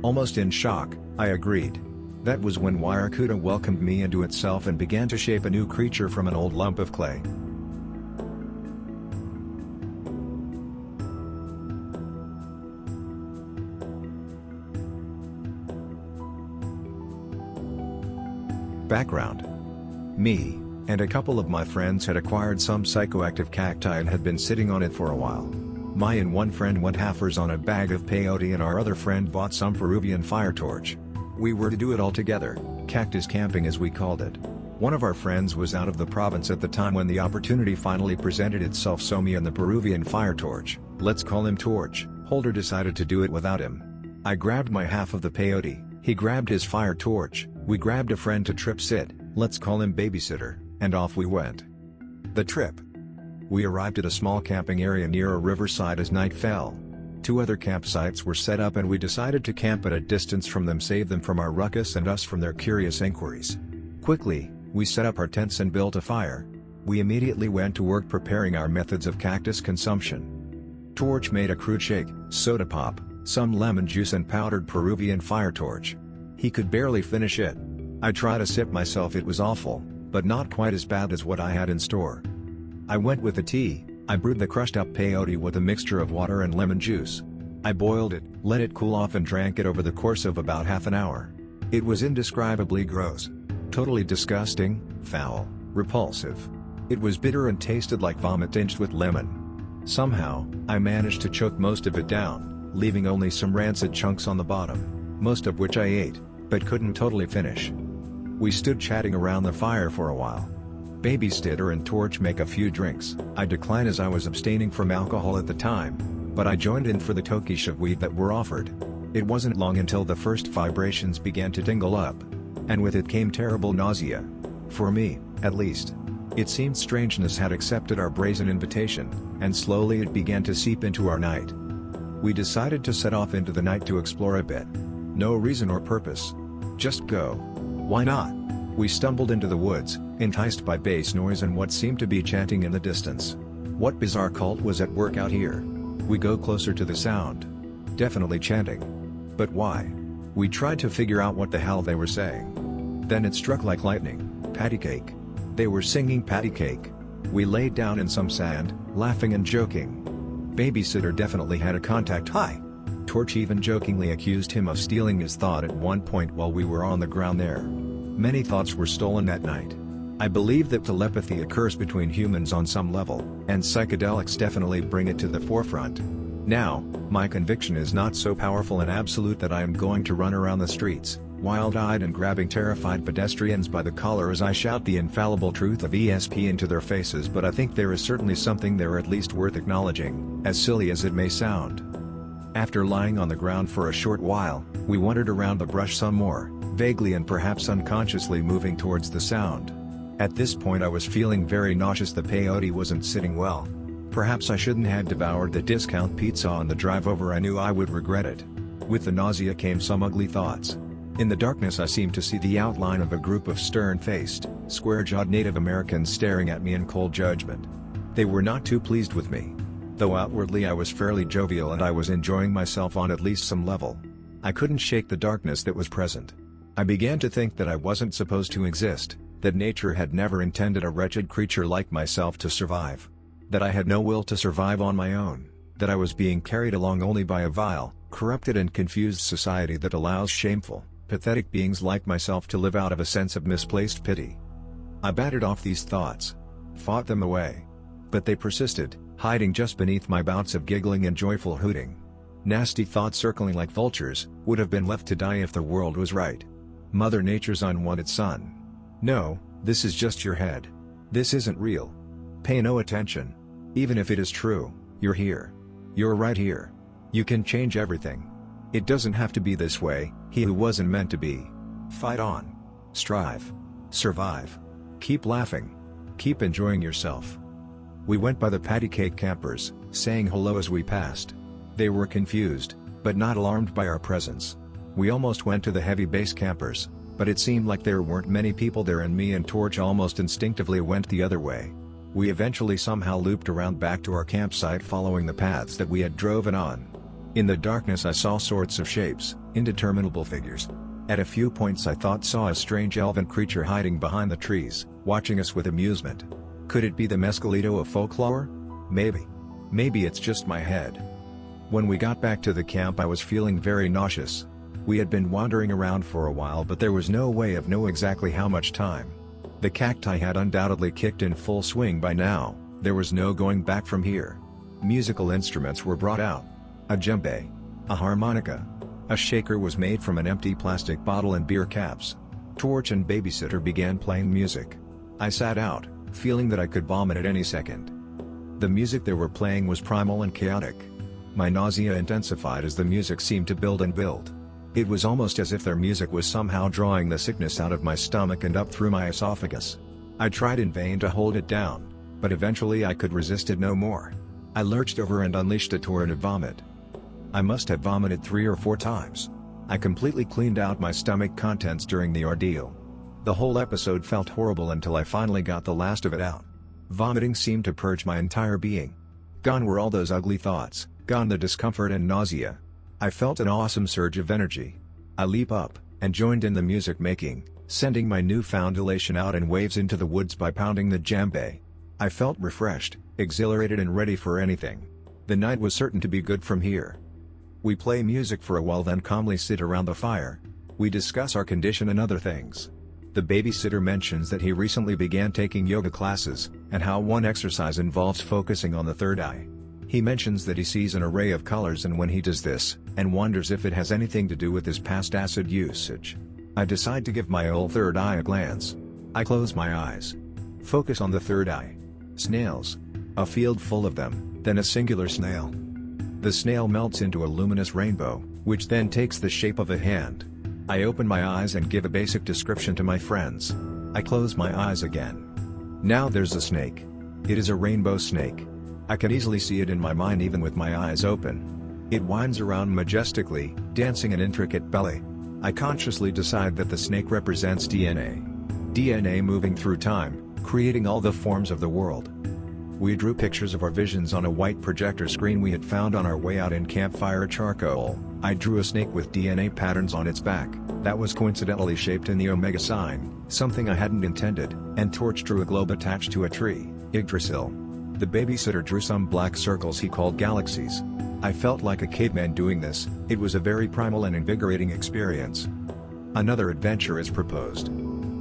Almost in shock, I agreed. That was when Wirikuta welcomed me into itself and began to shape a new creature from an old lump of clay. Background. Me, and a couple of my friends had acquired some psychoactive cacti and had been sitting on it for a while. My and one friend went halfers on a bag of peyote and our other friend bought some Peruvian fire torch. We were to do it all together, cactus camping as we called it. One of our friends was out of the province at the time when the opportunity finally presented itself, so me and the Peruvian fire torch, let's call him Torch, holder, decided to do it without him. I grabbed my half of the peyote, he grabbed his fire torch, we grabbed a friend to trip sit, let's call him babysitter, and off we went. The trip. We arrived at a small camping area near a riverside as night fell. 2 other campsites were set up and we decided to camp at a distance from them, save them from our ruckus and us from their curious inquiries. Quickly, we set up our tents and built a fire. We immediately went to work preparing our methods of cactus consumption. Torch made a crude shake, soda pop, some lemon juice and powdered Peruvian fire torch. He could barely finish it. I tried a sip myself, it was awful, but not quite as bad as what I had in store. I went with the tea. I brewed the crushed up peyote with a mixture of water and lemon juice. I boiled it, let it cool off and drank it over the course of about half an hour. It was indescribably gross. Totally disgusting, foul, repulsive. It was bitter and tasted like vomit tinged with lemon. Somehow, I managed to choke most of it down, leaving only some rancid chunks on the bottom, most of which I ate, but couldn't totally finish. We stood chatting around the fire for a while. Babysitter and Torch make a few drinks. I declined as I was abstaining from alcohol at the time, but I joined in for the tokish of weed that were offered. It wasn't long until the first vibrations began to tingle up. And with it came terrible nausea. For me, at least. It seemed strangeness had accepted our brazen invitation, and slowly it began to seep into our night. We decided to set off into the night to explore a bit. No reason or purpose. Just go. Why not? We stumbled into the woods, enticed by bass noise and what seemed to be chanting in the distance. What bizarre cult was at work out here? We go closer to the sound. Definitely chanting. But why? We tried to figure out what the hell they were saying. Then it struck like lightning. Patty cake. They were singing patty cake. We laid down in some sand, laughing and joking. Babysitter definitely had a contact high. Torch even jokingly accused him of stealing his thought at one point while we were on the ground there. Many thoughts were stolen that night. I believe that telepathy occurs between humans on some level, and psychedelics definitely bring it to the forefront. Now, my conviction is not so powerful and absolute that I am going to run around the streets, wild-eyed and grabbing terrified pedestrians by the collar as I shout the infallible truth of ESP into their faces, but I think there is certainly something there at least worth acknowledging, as silly as it may sound. After lying on the ground for a short while, we wandered around the brush some more, vaguely and perhaps unconsciously moving towards the sound. At this point I was feeling very nauseous. The peyote wasn't sitting well. Perhaps I shouldn't have devoured the discount pizza on the drive over. I knew I would regret it. With the nausea came some ugly thoughts. In the darkness I seemed to see the outline of a group of stern-faced, square-jawed Native Americans staring at me in cold judgment. They were not too pleased with me. Though outwardly I was fairly jovial and I was enjoying myself on at least some level. I couldn't shake the darkness that was present. I began to think that I wasn't supposed to exist, that nature had never intended a wretched creature like myself to survive. That I had no will to survive on my own, that I was being carried along only by a vile, corrupted and confused society that allows shameful, pathetic beings like myself to live out of a sense of misplaced pity. I batted off these thoughts. Fought them away. But they persisted, hiding just beneath my bouts of giggling and joyful hooting. Nasty thoughts circling like vultures, would have been left to die if the world was right. Mother Nature's unwanted son. No, this is just your head. This isn't real. Pay no attention. Even if it is true, you're here. You're right here. You can change everything. It doesn't have to be this way. He who wasn't meant to be. Fight on. Strive. Survive. Keep laughing. Keep enjoying yourself. We went by the patty cake campers, saying hello as we passed. They were confused, but not alarmed by our presence. We almost went to the heavy base campers, but it seemed like there weren't many people there and me and Torch almost instinctively went the other way. We eventually somehow looped around back to our campsite following the paths that we had driven on. In the darkness I saw sorts of shapes, indeterminable figures. At a few points I thought saw a strange elven creature hiding behind the trees, watching us with amusement. Could it be the Mescalito of folklore? Maybe. Maybe it's just my head. When we got back to the camp I was feeling very nauseous. We had been wandering around for a while but there was no way of knowing exactly how much time. The cacti had undoubtedly kicked in full swing by now. There was no going back from here. Musical instruments were brought out. A djembe, a harmonica, a shaker was made from an empty plastic bottle and beer caps. Torch and babysitter began playing music. I sat out, feeling that I could vomit at any second. The music they were playing was primal and chaotic. My nausea intensified as the music seemed to build and build. It was almost as if their music was somehow drawing the sickness out of my stomach and up through my esophagus. I tried in vain to hold it down, but eventually I could resist it no more. I lurched over and unleashed a torrent of vomit. I must have vomited 3 or 4 times. I completely cleaned out my stomach contents during the ordeal. The whole episode felt horrible until I finally got the last of it out. Vomiting seemed to purge my entire being. Gone were all those ugly thoughts, gone the discomfort and nausea. I felt an awesome surge of energy. I leaped up, and joined in the music making, sending my newfound elation out in waves into the woods by pounding the djembe. I felt refreshed, exhilarated and ready for anything. The night was certain to be good from here. We play music for a while, then calmly sit around the fire. We discuss our condition and other things. The babysitter mentions that he recently began taking yoga classes, and how one exercise involves focusing on the third eye. He mentions that he sees an array of colors and when he does this, and wonders if it has anything to do with his past acid usage. I decide to give my old third eye a glance. I close my eyes. Focus on the third eye. Snails. A field full of them, then a singular snail. The snail melts into a luminous rainbow, which then takes the shape of a hand. I open my eyes and give a basic description to my friends. I close my eyes again. Now there's a snake. It is a rainbow snake. I can easily see it in my mind even with my eyes open. It winds around majestically, dancing an intricate ballet. I consciously decide that the snake represents DNA. DNA moving through time, creating all the forms of the world. We drew pictures of our visions on a white projector screen we had found on our way out in campfire charcoal. I drew a snake with DNA patterns on its back, that was coincidentally shaped in the omega sign, something I hadn't intended, and Torch drew a globe attached to a tree, Yggdrasil. The babysitter drew some black circles he called galaxies. I felt like a caveman doing this. It was a very primal and invigorating experience. Another adventure is proposed.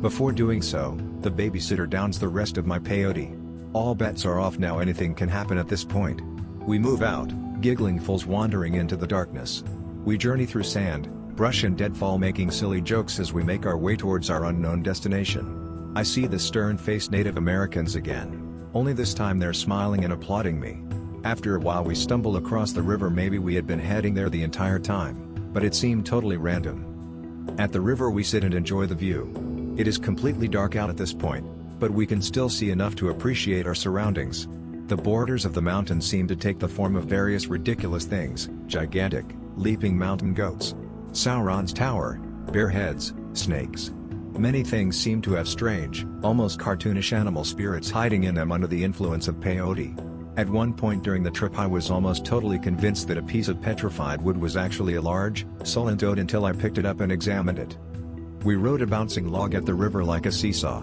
Before doing so, the babysitter downs the rest of my peyote. All bets are off now, anything can happen at this point. We move out, giggling fools wandering into the darkness. We journey through sand, brush and deadfall, making silly jokes as we make our way towards our unknown destination. I see the stern-faced Native Americans again. Only this time they're smiling and applauding me. After a while we stumble across the river. Maybe we had been heading there the entire time, but it seemed totally random. At the river we sit and enjoy the view. It is completely dark out at this point, but we can still see enough to appreciate our surroundings. The borders of the mountain seem to take the form of various ridiculous things: gigantic, leaping mountain goats, Sauron's tower, bear heads, snakes. Many things seem to have strange, almost cartoonish animal spirits hiding in them under the influence of peyote. At one point during the trip I was almost totally convinced that a piece of petrified wood was actually a large, sullen toad until I picked it up and examined it. We rode a bouncing log at the river like a seesaw.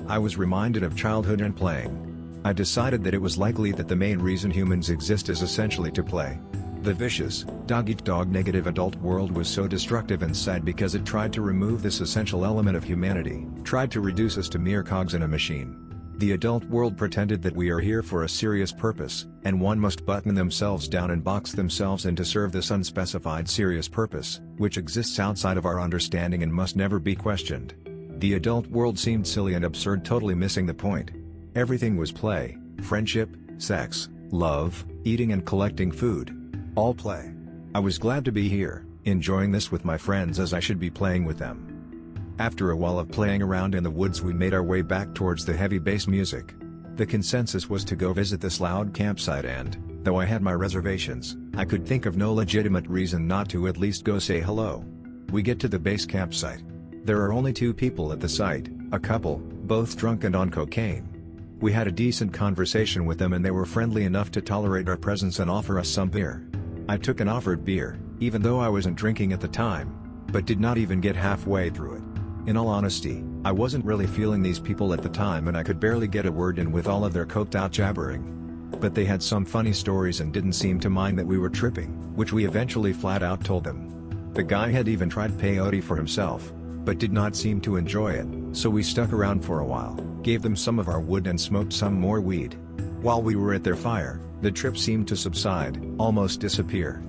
I was reminded of childhood and playing. I decided that it was likely that the main reason humans exist is essentially to play. The vicious, dog-eat-dog negative adult world was so destructive and sad because it tried to remove this essential element of humanity, tried to reduce us to mere cogs in a machine. The adult world pretended that we are here for a serious purpose, and one must button themselves down and box themselves in to serve this unspecified serious purpose, which exists outside of our understanding and must never be questioned. The adult world seemed silly and absurd, totally missing the point. Everything was play, friendship, sex, love, eating and collecting food. All play. I was glad to be here, enjoying this with my friends as I should be playing with them. After a while of playing around in the woods we made our way back towards the heavy bass music. The consensus was to go visit this loud campsite and, though I had my reservations, I could think of no legitimate reason not to at least go say hello. We get to the base campsite. There are only 2 people at the site, a couple, both drunk and on cocaine. We had a decent conversation with them and they were friendly enough to tolerate our presence and offer us some beer. I took an offered beer, even though I wasn't drinking at the time, but did not even get halfway through it. In all honesty, I wasn't really feeling these people at the time and I could barely get a word in with all of their coked out jabbering. But they had some funny stories and didn't seem to mind that we were tripping, which we eventually flat out told them. The guy had even tried peyote for himself. but did not seem to enjoy it, so we stuck around for a while, gave them some of our wood and smoked some more weed. While we were at their fire, the trip seemed to subside, almost disappear.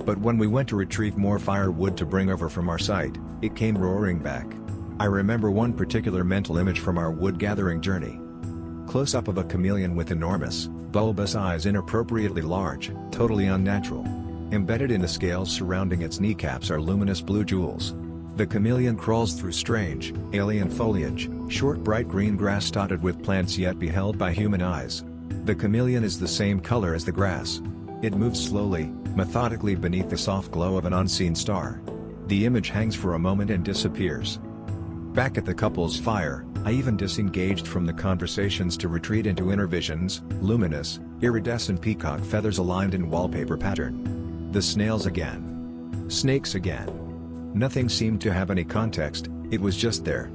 But when we went to retrieve more firewood to bring over from our site, it came roaring back. I remember one particular mental image from our wood gathering journey. Close-up of a chameleon with enormous, bulbous eyes inappropriately large, totally unnatural. Embedded in the scales surrounding its kneecaps are luminous blue jewels. The chameleon crawls through strange, alien foliage, short bright green grass dotted with plants yet beheld by human eyes. The chameleon is the same color as the grass. It moves slowly, methodically beneath the soft glow of an unseen star. The image hangs for a moment and disappears. Back at the couple's fire, I even disengaged from the conversations to retreat into inner visions, luminous, iridescent peacock feathers aligned in wallpaper pattern. The snails again. Snakes again. Nothing seemed to have any context, it was just there.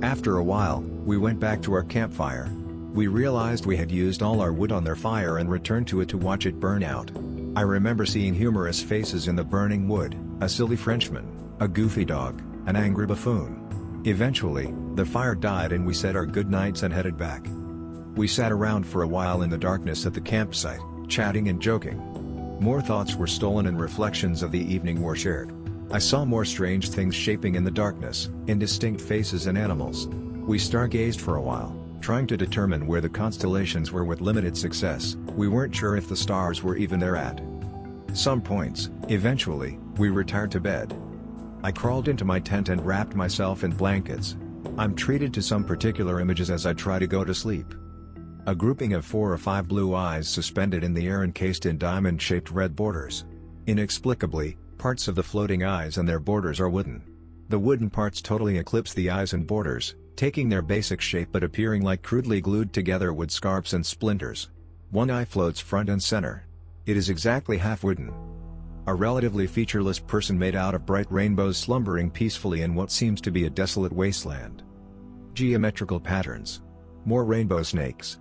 After a while, we went back to our campfire. We realized we had used all our wood on their fire and returned to it to watch it burn out. I remember seeing humorous faces in the burning wood, a silly Frenchman, a goofy dog, an angry buffoon. Eventually, the fire died and we said our goodnights and headed back. We sat around for a while in the darkness at the campsite, chatting and joking. More thoughts were stolen and reflections of the evening were shared. I saw more strange things shaping in the darkness, indistinct faces and animals. We stargazed for a while, trying to determine where the constellations were with limited success. We weren't sure if the stars were even there at some points. Eventually, we retired to bed. I crawled into my tent and wrapped myself in blankets. I'm treated to some particular images as I try to go to sleep. A grouping of 4 or 5 blue eyes suspended in the air encased in diamond-shaped red borders. Inexplicably, parts of the floating eyes and their borders are wooden. The wooden parts totally eclipse the eyes and borders, taking their basic shape but appearing like crudely glued together wood scarps and splinters. One eye floats front and center. It is exactly half wooden. A relatively featureless person made out of bright rainbows slumbering peacefully in what seems to be a desolate wasteland. Geometrical patterns. More rainbow snakes.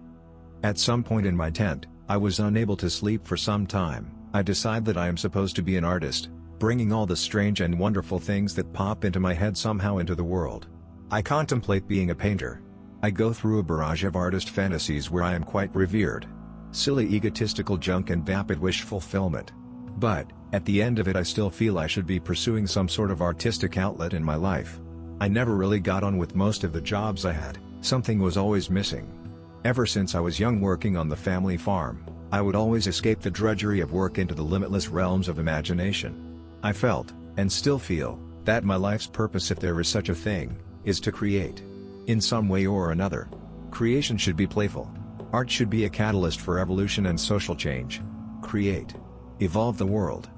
At some point in my tent, I was unable to sleep for some time. I decide that I am supposed to be an artist, bringing all the strange and wonderful things that pop into my head somehow into the world. I contemplate being a painter. I go through a barrage of artist fantasies where I am quite revered. Silly egotistical junk and vapid wish fulfillment. But, at the end of it I still feel I should be pursuing some sort of artistic outlet in my life. I never really got on with most of the jobs I had, something was always missing. Ever since I was young working on the family farm, I would always escape the drudgery of work into the limitless realms of imagination. I felt, and still feel, that my life's purpose, if there is such a thing, is to create. In some way or another. Creation should be playful. Art should be a catalyst for evolution and social change. Create. Evolve the world.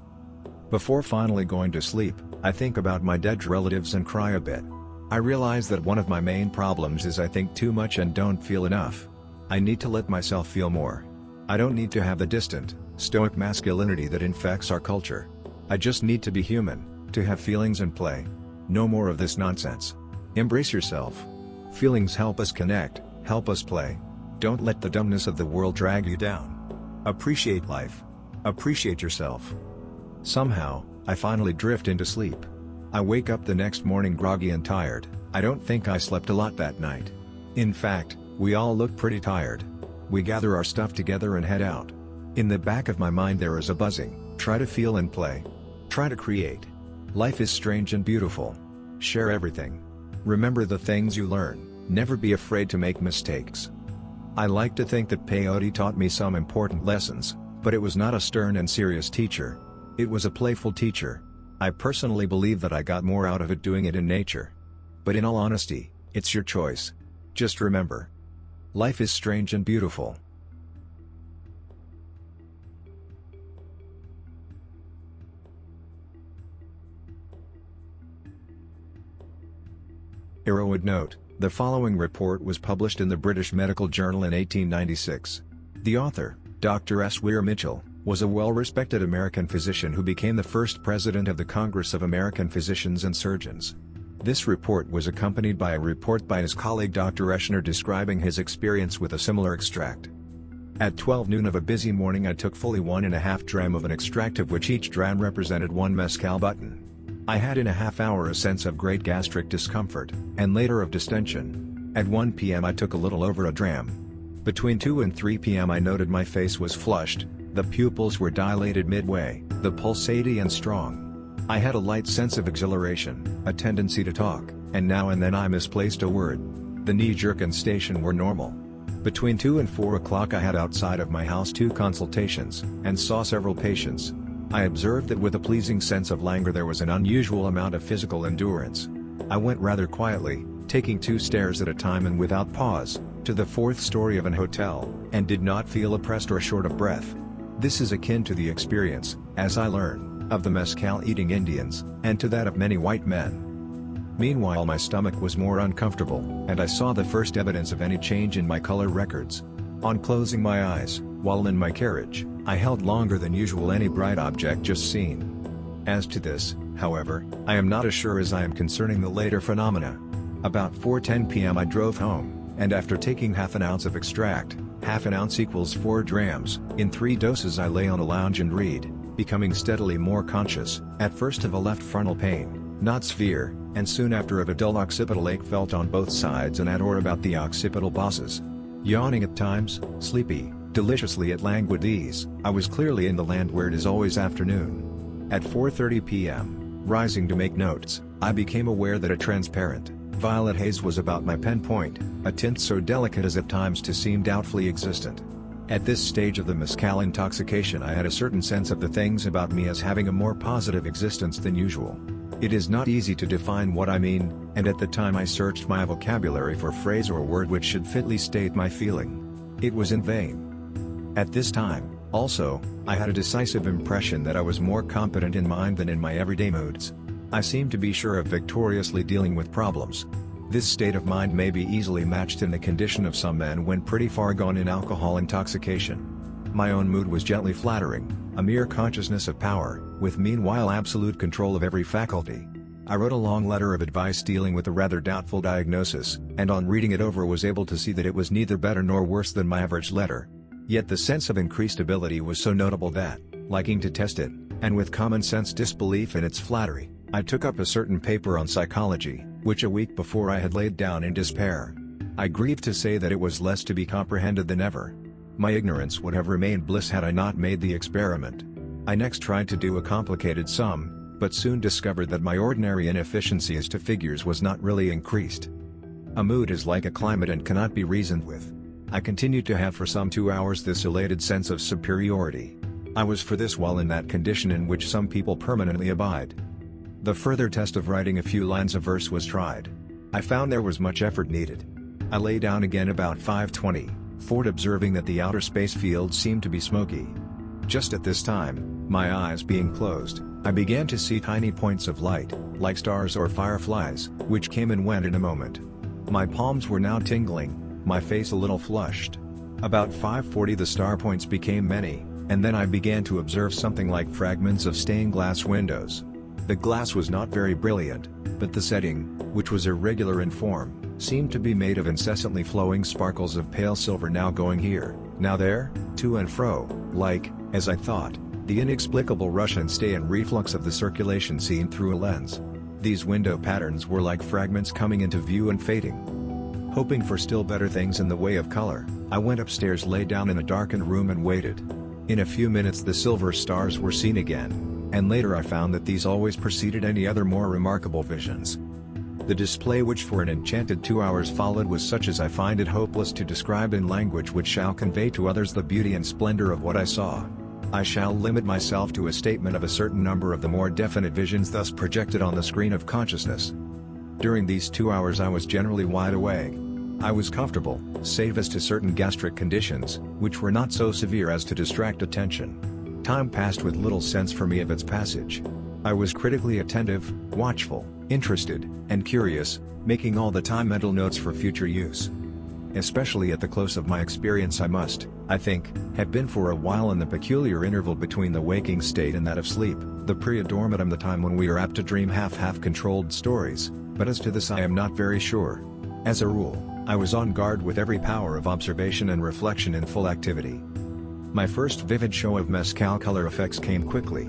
Before finally going to sleep, I think about my dead relatives and cry a bit. I realize that one of my main problems is I think too much and don't feel enough. I need to let myself feel more. I don't need to have the distant, stoic masculinity that infects our culture. I just need to be human, to have feelings and play. No more of this nonsense. Embrace yourself. Feelings help us connect, help us play. Don't let the dumbness of the world drag you down. Appreciate life. Appreciate yourself. Somehow, I finally drift into sleep. I wake up the next morning groggy and tired. I don't think I slept a lot that night. In fact, we all look pretty tired. We gather our stuff together and head out. In the back of my mind there is a buzzing. Try to feel and play. Try to create. Life is strange and beautiful. Share everything. Remember the things you learn. Never be afraid to make mistakes. I like to think that Peyote taught me some important lessons, but it was not a stern and serious teacher. It was a playful teacher. I personally believe that I got more out of it doing it in nature. But in all honesty, it's your choice. Just remember. Life is strange and beautiful. Era would note, the following report was published in the British Medical Journal in 1896. The author, Dr. S. Weir Mitchell, was a well-respected American physician who became the first president of the Congress of American Physicians and Surgeons. This report was accompanied by a report by his colleague Dr. Eschner describing his experience with a similar extract. At 12 noon of a busy morning I took fully 1.5 dram of an extract of which each dram represented one mescal button. I had in a half hour a sense of great gastric discomfort, and later of distension. At 1 p.m. I took a little over a dram. Between 2 and 3 p.m. I noted my face was flushed, the pupils were dilated midway, the pulse 80 and strong. I had a light sense of exhilaration, a tendency to talk, and now and then I misplaced a word. The knee-jerk and station were normal. Between 2 and 4 o'clock I had outside of my house 2 consultations, and saw several patients. I observed that with a pleasing sense of languor there was an unusual amount of physical endurance. I went rather quietly, taking 2 stairs at a time and without pause, to the 4th story of an hotel, and did not feel oppressed or short of breath. This is akin to the experience, as I learn, of the mescal-eating Indians, and to that of many white men. Meanwhile my stomach was more uncomfortable, and I saw the first evidence of any change in my color records. On closing my eyes, while in my carriage, I held longer than usual any bright object just seen. As to this, however, I am not as sure as I am concerning the later phenomena. About 4:10 p.m. I drove home, and after taking half an ounce of extract, half an ounce equals 4 drams, in 3 doses I lay on a lounge and read, becoming steadily more conscious, at first of a left frontal pain, not severe, and soon after of a dull occipital ache felt on both sides and at or about the occipital bosses. Yawning at times, sleepy, deliciously at languid ease, I was clearly in the land where it is always afternoon. At 4:30 p.m., rising to make notes, I became aware that a transparent, violet haze was about my pen point, a tint so delicate as at times to seem doubtfully existent. At this stage of the mescal intoxication I had a certain sense of the things about me as having a more positive existence than usual. It is not easy to define what I mean, and at the time I searched my vocabulary for phrase or word which should fitly state my feeling. It was in vain. At this time, also, I had a decisive impression that I was more competent in mind than in my everyday moods. I seemed to be sure of victoriously dealing with problems. This state of mind may be easily matched in the condition of some men when pretty far gone in alcohol intoxication. My own mood was gently flattering, a mere consciousness of power, with meanwhile absolute control of every faculty. I wrote a long letter of advice dealing with a rather doubtful diagnosis, and on reading it over was able to see that it was neither better nor worse than my average letter. Yet the sense of increased ability was so notable that, liking to test it, and with common sense disbelief in its flattery, I took up a certain paper on psychology, which a week before I had laid down in despair. I grieve to say that it was less to be comprehended than ever. My ignorance would have remained bliss had I not made the experiment. I next tried to do a complicated sum, but soon discovered that my ordinary inefficiency as to figures was not really increased. A mood is like a climate and cannot be reasoned with. I continued to have for some 2 hours this elated sense of superiority. I was for this while in that condition in which some people permanently abide. The further test of writing a few lines of verse was tried. I found there was much effort needed. I lay down again about 5:20, Ford observing that the outer space field seemed to be smoky. Just at this time, my eyes being closed, I began to see tiny points of light, like stars or fireflies, which came and went in a moment. My palms were now tingling, my face a little flushed. About 5:40 the star points became many, and then I began to observe something like fragments of stained glass windows. The glass was not very brilliant, but the setting, which was irregular in form, seemed to be made of incessantly flowing sparkles of pale silver now going here, now there, to and fro, like, as I thought, the inexplicable rush and stay and reflux of the circulation seen through a lens. These window patterns were like fragments coming into view and fading. Hoping for still better things in the way of color, I went upstairs, lay down in a darkened room and waited. In a few minutes the silver stars were seen again, and later I found that these always preceded any other more remarkable visions. The display which for an enchanted 2 hours followed was such as I find it hopeless to describe in language which shall convey to others the beauty and splendor of what I saw. I shall limit myself to a statement of a certain number of the more definite visions thus projected on the screen of consciousness. During these 2 hours I was generally wide awake. I was comfortable, save as to certain gastric conditions, which were not so severe as to distract attention. Time passed with little sense for me of its passage. I was critically attentive, watchful, interested, and curious, making all the time mental notes for future use. Especially at the close of my experience I must, I think, have been for a while in the peculiar interval between the waking state and that of sleep, the preadormitum, the time when we are apt to dream half controlled stories, but as to this I am not very sure. As a rule, I was on guard with every power of observation and reflection in full activity. My first vivid show of mescal color effects came quickly.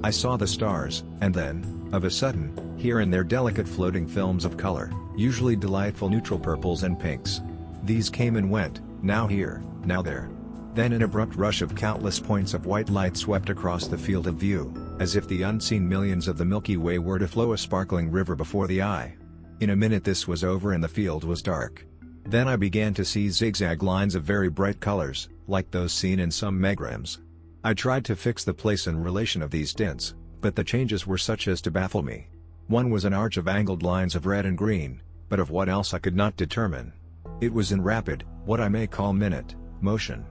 I saw the stars, and then, of a sudden, here and there delicate floating films of color, usually delightful neutral purples and pinks. These came and went, now here, now there. Then an abrupt rush of countless points of white light swept across the field of view, as if the unseen millions of the Milky Way were to flow a sparkling river before the eye. In a minute this was over and the field was dark. Then I began to see zigzag lines of very bright colors, like those seen in some megrams. I tried to fix the place and relation of these tints, but the changes were such as to baffle me. One was an arch of angled lines of red and green, but of what else I could not determine. It was in rapid, what I may call minute, motion.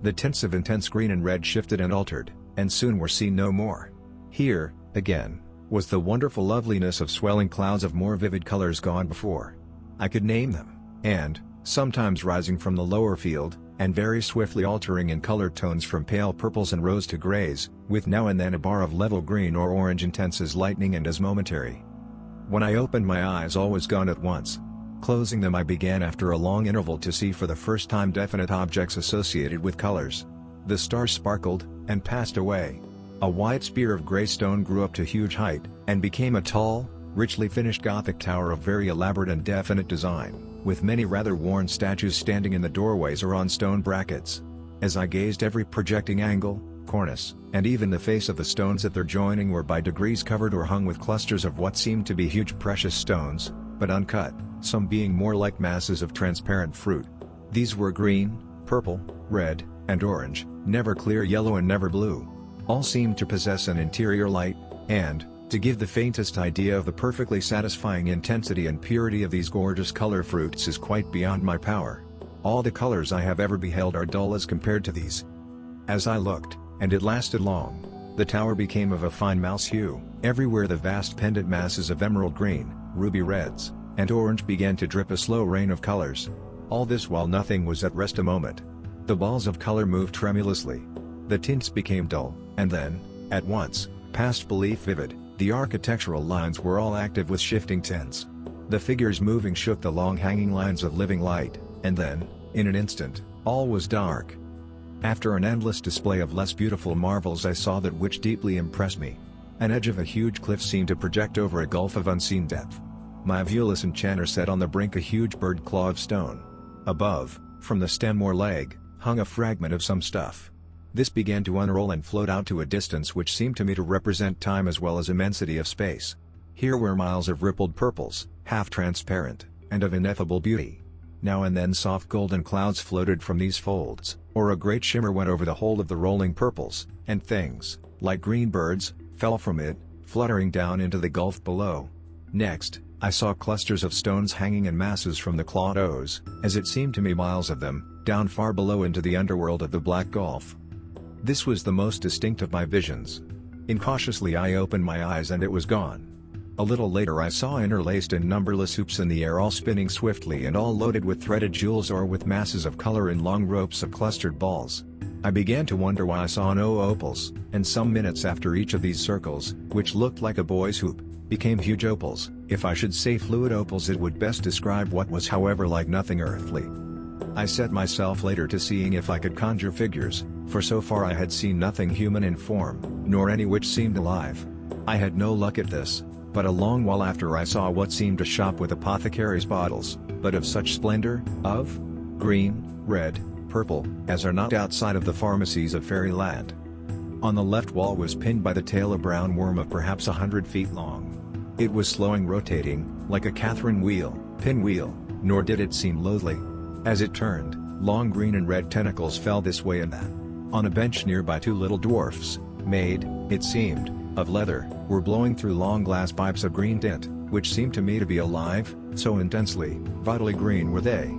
The tints of intense green and red shifted and altered, and soon were seen no more. Here, again, was the wonderful loveliness of swelling clouds of more vivid colors gone before. I could name them, and, sometimes rising from the lower field, and very swiftly altering in color tones from pale purples and rose to grays, with now and then a bar of level green or orange intense as lightning and as momentary. When I opened my eyes all was gone at once. Closing them I began after a long interval to see for the first time definite objects associated with colors. The stars sparkled, and passed away. A white spear of grey stone grew up to huge height, and became a tall, richly finished Gothic tower of very elaborate and definite design, with many rather worn statues standing in the doorways or on stone brackets. As I gazed every projecting angle, cornice, and even the face of the stones at their joining were by degrees covered or hung with clusters of what seemed to be huge precious stones, but uncut, some being more like masses of transparent fruit. These were green, purple, red, and orange, never clear yellow and never blue. All seemed to possess an interior light, and, to give the faintest idea of the perfectly satisfying intensity and purity of these gorgeous color fruits is quite beyond my power. All the colors I have ever beheld are dull as compared to these. As I looked, and it lasted long, the tower became of a fine mouse hue. Everywhere the vast pendant masses of emerald green, ruby reds, and orange began to drip a slow rain of colors. All this while nothing was at rest a moment. The balls of color moved tremulously. The tints became dull, and then, at once, past belief vivid. The architectural lines were all active with shifting tints. The figures moving shook the long hanging lines of living light, and then, in an instant, all was dark. After an endless display of less beautiful marvels I saw that which deeply impressed me. An edge of a huge cliff seemed to project over a gulf of unseen depth. My viewless enchanter set on the brink a huge bird claw of stone. Above, from the stem or leg, hung a fragment of some stuff. This began to unroll and float out to a distance which seemed to me to represent time as well as immensity of space. Here were miles of rippled purples, half transparent, and of ineffable beauty. Now and then soft golden clouds floated from these folds, or a great shimmer went over the whole of the rolling purples, and things, like green birds, fell from it, fluttering down into the gulf below. Next, I saw clusters of stones hanging in masses from the claws, as it seemed to me miles of them, down far below into the underworld of the Black Gulf. This was the most distinct of my visions. Incautiously I opened my eyes and it was gone. A little later I saw interlaced and numberless hoops in the air all spinning swiftly and all loaded with threaded jewels or with masses of color in long ropes of clustered balls. I began to wonder why I saw no opals, and some minutes after each of these circles, which looked like a boy's hoop, became huge opals. If I should say fluid opals it would best describe what was however like nothing earthly. I set myself later to seeing if I could conjure figures, for so far I had seen nothing human in form, nor any which seemed alive. I had no luck at this, but a long while after I saw what seemed a shop with apothecaries' bottles, but of such splendor, of green, red, purple, as are not outside of the pharmacies of fairyland. On the left wall was pinned by the tail a brown worm of perhaps 100 feet long. It was slowing rotating, like a Catherine wheel, pinwheel, nor did it seem loathly. As it turned, long green and red tentacles fell this way and that. On a bench nearby 2 little dwarfs, made, it seemed, of leather, were blowing through long glass pipes of green tint, which seemed to me to be alive, so intensely, vitally green were they.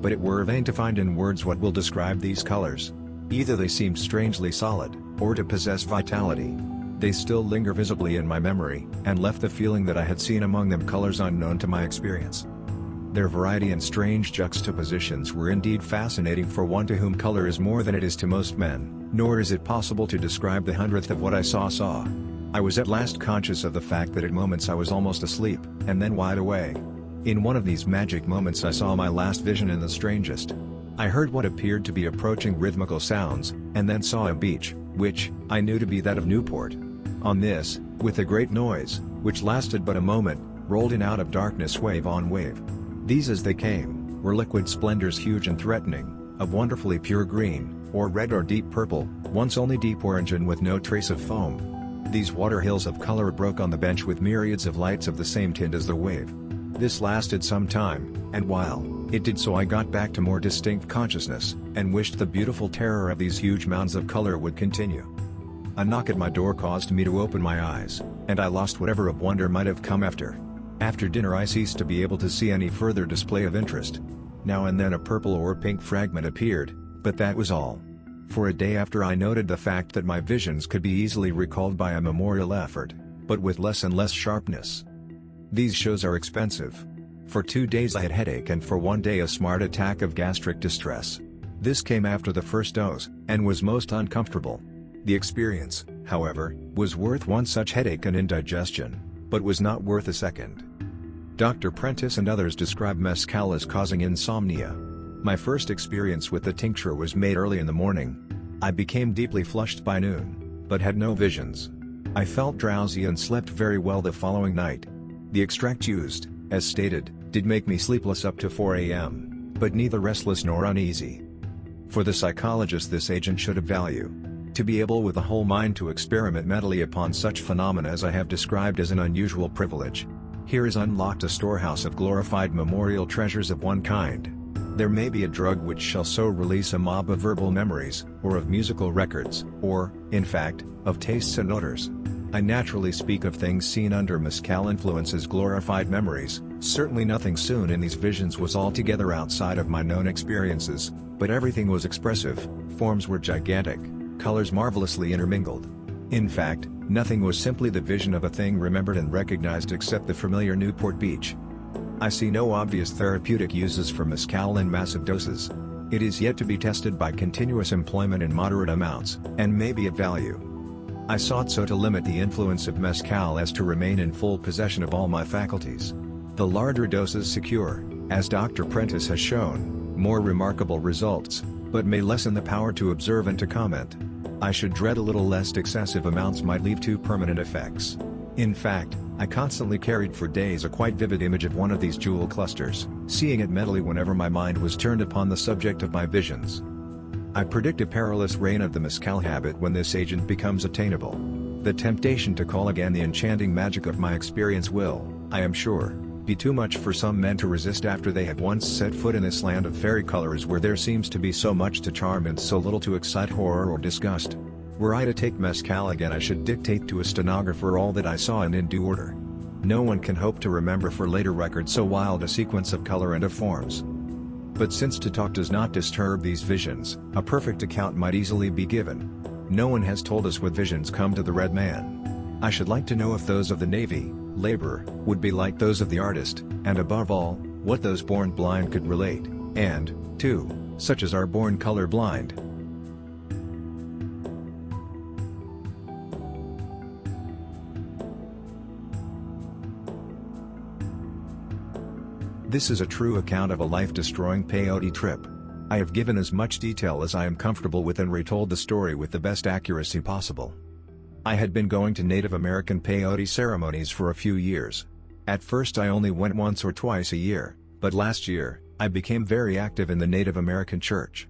But it were vain to find in words what will describe these colors. Either they seemed strangely solid, or to possess vitality. They still linger visibly in my memory, and left the feeling that I had seen among them colors unknown to my experience. Their variety and strange juxtapositions were indeed fascinating for one to whom color is more than it is to most men, nor is it possible to describe the hundredth of what I saw. I was at last conscious of the fact that at moments I was almost asleep, and then wide awake. In one of these magic moments I saw my last vision in the strangest. I heard what appeared to be approaching rhythmical sounds, and then saw a beach, which I knew to be that of Newport. On this, with a great noise, which lasted but a moment, rolled in out of darkness wave on wave. These as they came, were liquid splendors huge and threatening, of wonderfully pure green, or red or deep purple, once only deep orange and with no trace of foam. These water hills of color broke on the bench with myriads of lights of the same tint as the wave. This lasted some time, and while it did so I got back to more distinct consciousness, and wished the beautiful terror of these huge mounds of color would continue. A knock at my door caused me to open my eyes, and I lost whatever of wonder might have come after. After dinner I ceased to be able to see any further display of interest. Now and then a purple or pink fragment appeared, but that was all. For a day after I noted the fact that my visions could be easily recalled by a memorial effort, but with less and less sharpness. These shows are expensive. For 2 days I had headache and for 1 day a smart attack of gastric distress. This came after the first dose, and was most uncomfortable. The experience, however, was worth one such headache and indigestion, but was not worth a second. Dr. Prentice and others describe mescal as causing insomnia. My first experience with the tincture was made early in the morning. I became deeply flushed by noon, but had no visions. I felt drowsy and slept very well the following night. The extract used, as stated, did make me sleepless up to 4 a.m., but neither restless nor uneasy. For the psychologist this agent should have value. To be able with a whole mind to experiment mentally upon such phenomena as I have described is an unusual privilege. Here is unlocked a storehouse of glorified memorial treasures of one kind. There may be a drug which shall so release a mob of verbal memories, or of musical records, or, in fact, of tastes and odors. I naturally speak of things seen under mescal influence as glorified memories. Certainly nothing soon in these visions was altogether outside of my known experiences, but everything was expressive, forms were gigantic, colors marvelously intermingled. In fact, nothing was simply the vision of a thing remembered and recognized except the familiar Newport Beach. I see no obvious therapeutic uses for mescal in massive doses. It is yet to be tested by continuous employment in moderate amounts, and may be of value. I sought so to limit the influence of mescal as to remain in full possession of all my faculties. The larger doses secure, as Dr. Prentice has shown, more remarkable results, but may lessen the power to observe and to comment. I should dread a little lest excessive amounts might leave too permanent effects. In fact, I constantly carried for days a quite vivid image of one of these jewel clusters, seeing it mentally whenever my mind was turned upon the subject of my visions. I predict a perilous reign of the mescal habit when this agent becomes attainable. The temptation to call again the enchanting magic of my experience will, I am sure, be too much for some men to resist after they have once set foot in this land of fairy colors where there seems to be so much to charm and so little to excite horror or disgust. Were I to take mescal again I should dictate to a stenographer all that I saw and in due order. No one can hope to remember for later record so wild a sequence of color and of forms. But since to talk does not disturb these visions, a perfect account might easily be given. No one has told us what visions come to the Red Man. I should like to know if those of the Navy, laborer, would be like those of the artist, and above all, what those born blind could relate, and, too, such as are born color blind. This is a true account of a life-destroying peyote trip. I have given as much detail as I am comfortable with and retold the story with the best accuracy possible. I had been going to Native American peyote ceremonies for a few years. At first I only went once or twice a year, but last year, I became very active in the Native American Church.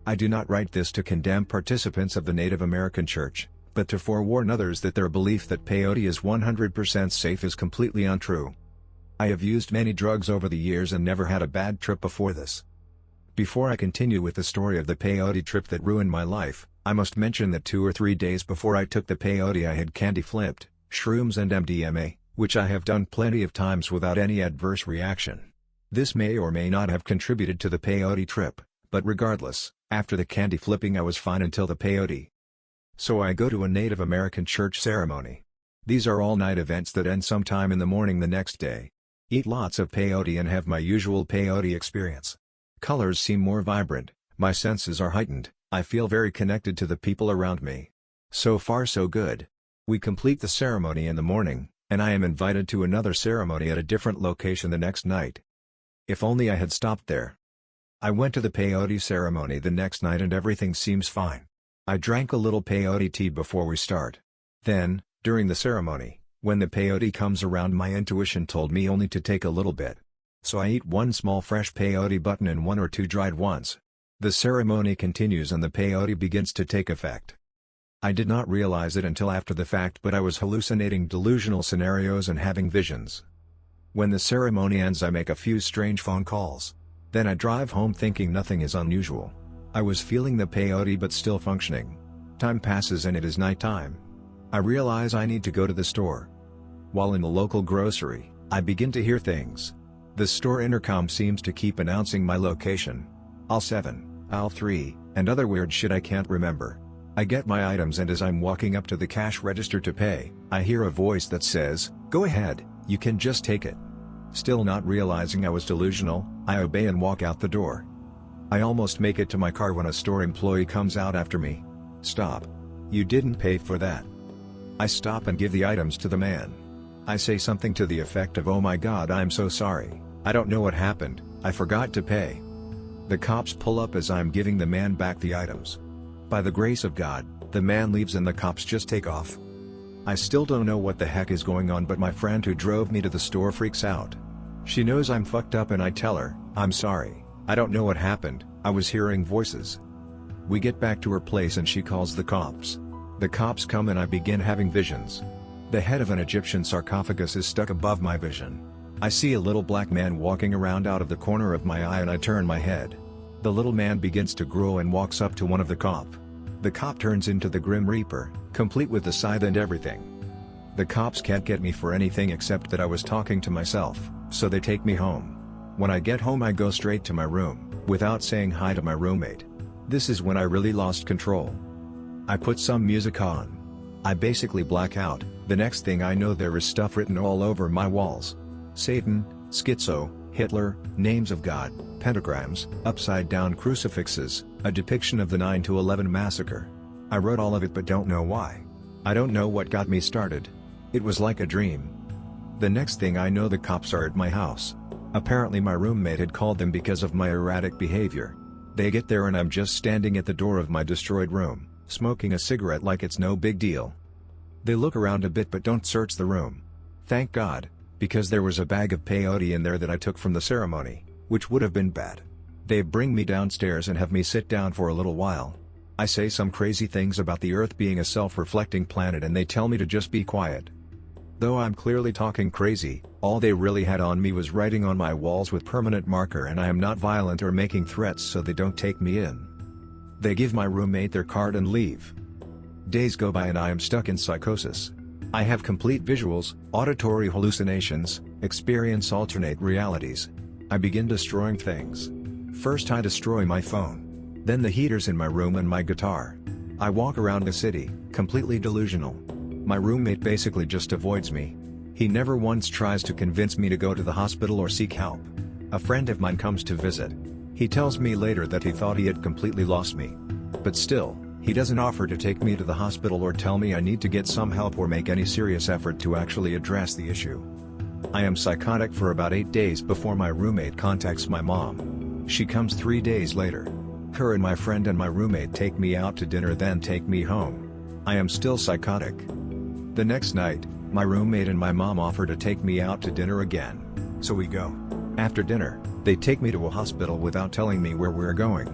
I do not write this to condemn participants of the Native American Church, but to forewarn others that their belief that peyote is 100% safe is completely untrue. I have used many drugs over the years and never had a bad trip before this. Before I continue with the story of the peyote trip that ruined my life, I must mention that 2 or 3 days before I took the peyote I had candy flipped, shrooms and MDMA, which I have done plenty of times without any adverse reaction. This may or may not have contributed to the peyote trip, but regardless, after the candy flipping I was fine until the peyote. So I go to a Native American church ceremony. These are all-night events that end sometime in the morning the next day. Eat lots of peyote and have my usual peyote experience. Colors seem more vibrant, my senses are heightened, I feel very connected to the people around me. So far so good. We complete the ceremony in the morning, and I am invited to another ceremony at a different location the next night. If only I had stopped there. I went to the peyote ceremony the next night and everything seems fine. I drank a little peyote tea before we start. Then, During the ceremony, when the peyote comes around, my intuition told me only to take a little bit. So I eat one small fresh peyote button and 1 or 2 dried ones. The ceremony continues and the peyote begins to take effect. I did not realize it until after the fact, but I was hallucinating delusional scenarios and having visions. When the ceremony ends, I make a few strange phone calls. Then I drive home thinking nothing is unusual. I was feeling the peyote but still functioning. Time passes and it is nighttime. I realize I need to go to the store. While in the local grocery, I begin to hear things. The store intercom seems to keep announcing my location. Aisle 7, aisle 3, and other weird shit I can't remember. I get my items and as I'm walking up to the cash register to pay, I hear a voice that says, "Go ahead, you can just take it." Still not realizing I was delusional, I obey and walk out the door. I almost make it to my car when a store employee comes out after me. "Stop. You didn't pay for that." I stop and give the items to the man. I say something to the effect of, "Oh my God, I'm so sorry, I don't know what happened, I forgot to pay." The cops pull up as I'm giving the man back the items. By the grace of God, the man leaves and the cops just take off. I still don't know what the heck is going on, but my friend who drove me to the store freaks out. She knows I'm fucked up and I tell her, "I'm sorry, I don't know what happened, I was hearing voices." We get back to her place and she calls the cops. The cops come and I begin having visions. The head of an Egyptian sarcophagus is stuck above my vision. I see a little black man walking around out of the corner of my eye and I turn my head. The little man begins to grow and walks up to one of the cop. The cop turns into the Grim Reaper, complete with the scythe and everything. The cops can't get me for anything except that I was talking to myself, so they take me home. When I get home I go straight to my room, without saying hi to my roommate. This is when I really lost control. I put some music on. I basically black out. The next thing I know there is stuff written all over my walls. Satan, schizo, Hitler, names of God, pentagrams, upside-down crucifixes, a depiction of the 9/11 massacre. I wrote all of it but don't know why. I don't know what got me started. It was like a dream. The next thing I know the cops are at my house. Apparently my roommate had called them because of my erratic behavior. They get there and I'm just standing at the door of my destroyed room, smoking a cigarette like it's no big deal. They look around a bit but don't search the room. Thank God, because there was a bag of peyote in there that I took from the ceremony, which would have been bad. They bring me downstairs and have me sit down for a little while. I say some crazy things about the Earth being a self-reflecting planet and they tell me to just be quiet. Though I'm clearly talking crazy, all they really had on me was writing on my walls with permanent marker and I am not violent or making threats, so they don't take me in. They give my roommate their card and leave. Days go by and I am stuck in psychosis. I have complete visuals, auditory hallucinations, experience alternate realities. I begin destroying things. First I destroy my phone. Then the heaters in my room and my guitar. I walk around the city, completely delusional. My roommate basically just avoids me. He never once tries to convince me to go to the hospital or seek help. A friend of mine comes to visit. He tells me later that he thought he had completely lost me. But still, he doesn't offer to take me to the hospital or tell me I need to get some help or make any serious effort to actually address the issue. I am psychotic for about 8 days before my roommate contacts my mom. She comes 3 days later. Her and my friend and my roommate take me out to dinner, then take me home. I am still psychotic. The next night, my roommate and my mom offer to take me out to dinner again. So we go. After dinner, they take me to a hospital without telling me where we're going.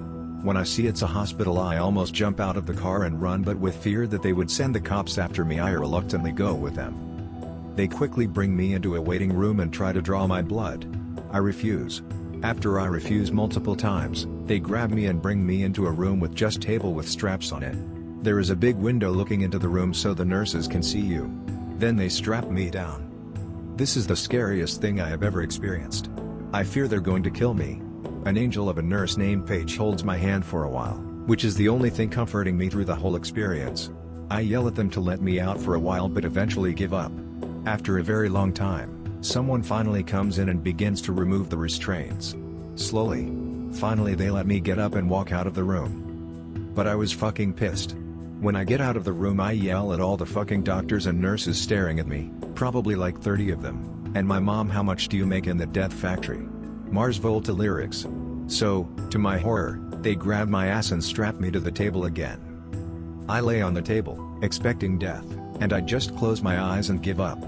When I see it's a hospital I almost jump out of the car and run, but with fear that they would send the cops after me I reluctantly go with them. They quickly bring me into a waiting room and try to draw my blood. I refuse. After I refuse multiple times, they grab me and bring me into a room with just table with straps on it. There is a big window looking into the room so the nurses can see you. Then they strap me down. This is the scariest thing I have ever experienced. I fear they're going to kill me. An angel of a nurse named Paige holds my hand for a while, which is the only thing comforting me through the whole experience. I yell at them to let me out for a while but eventually give up. After a very long time, someone finally comes in and begins to remove the restraints. Slowly. Finally they let me get up and walk out of the room. But I was fucking pissed. When I get out of the room I yell at all the fucking doctors and nurses staring at me, probably like 30 of them, and my mom, "How much do you make in the death factory?" Mars Volta lyrics. So, to my horror, they grab my ass and strap me to the table again. I lay on the table, expecting death. and I just close my eyes and give up.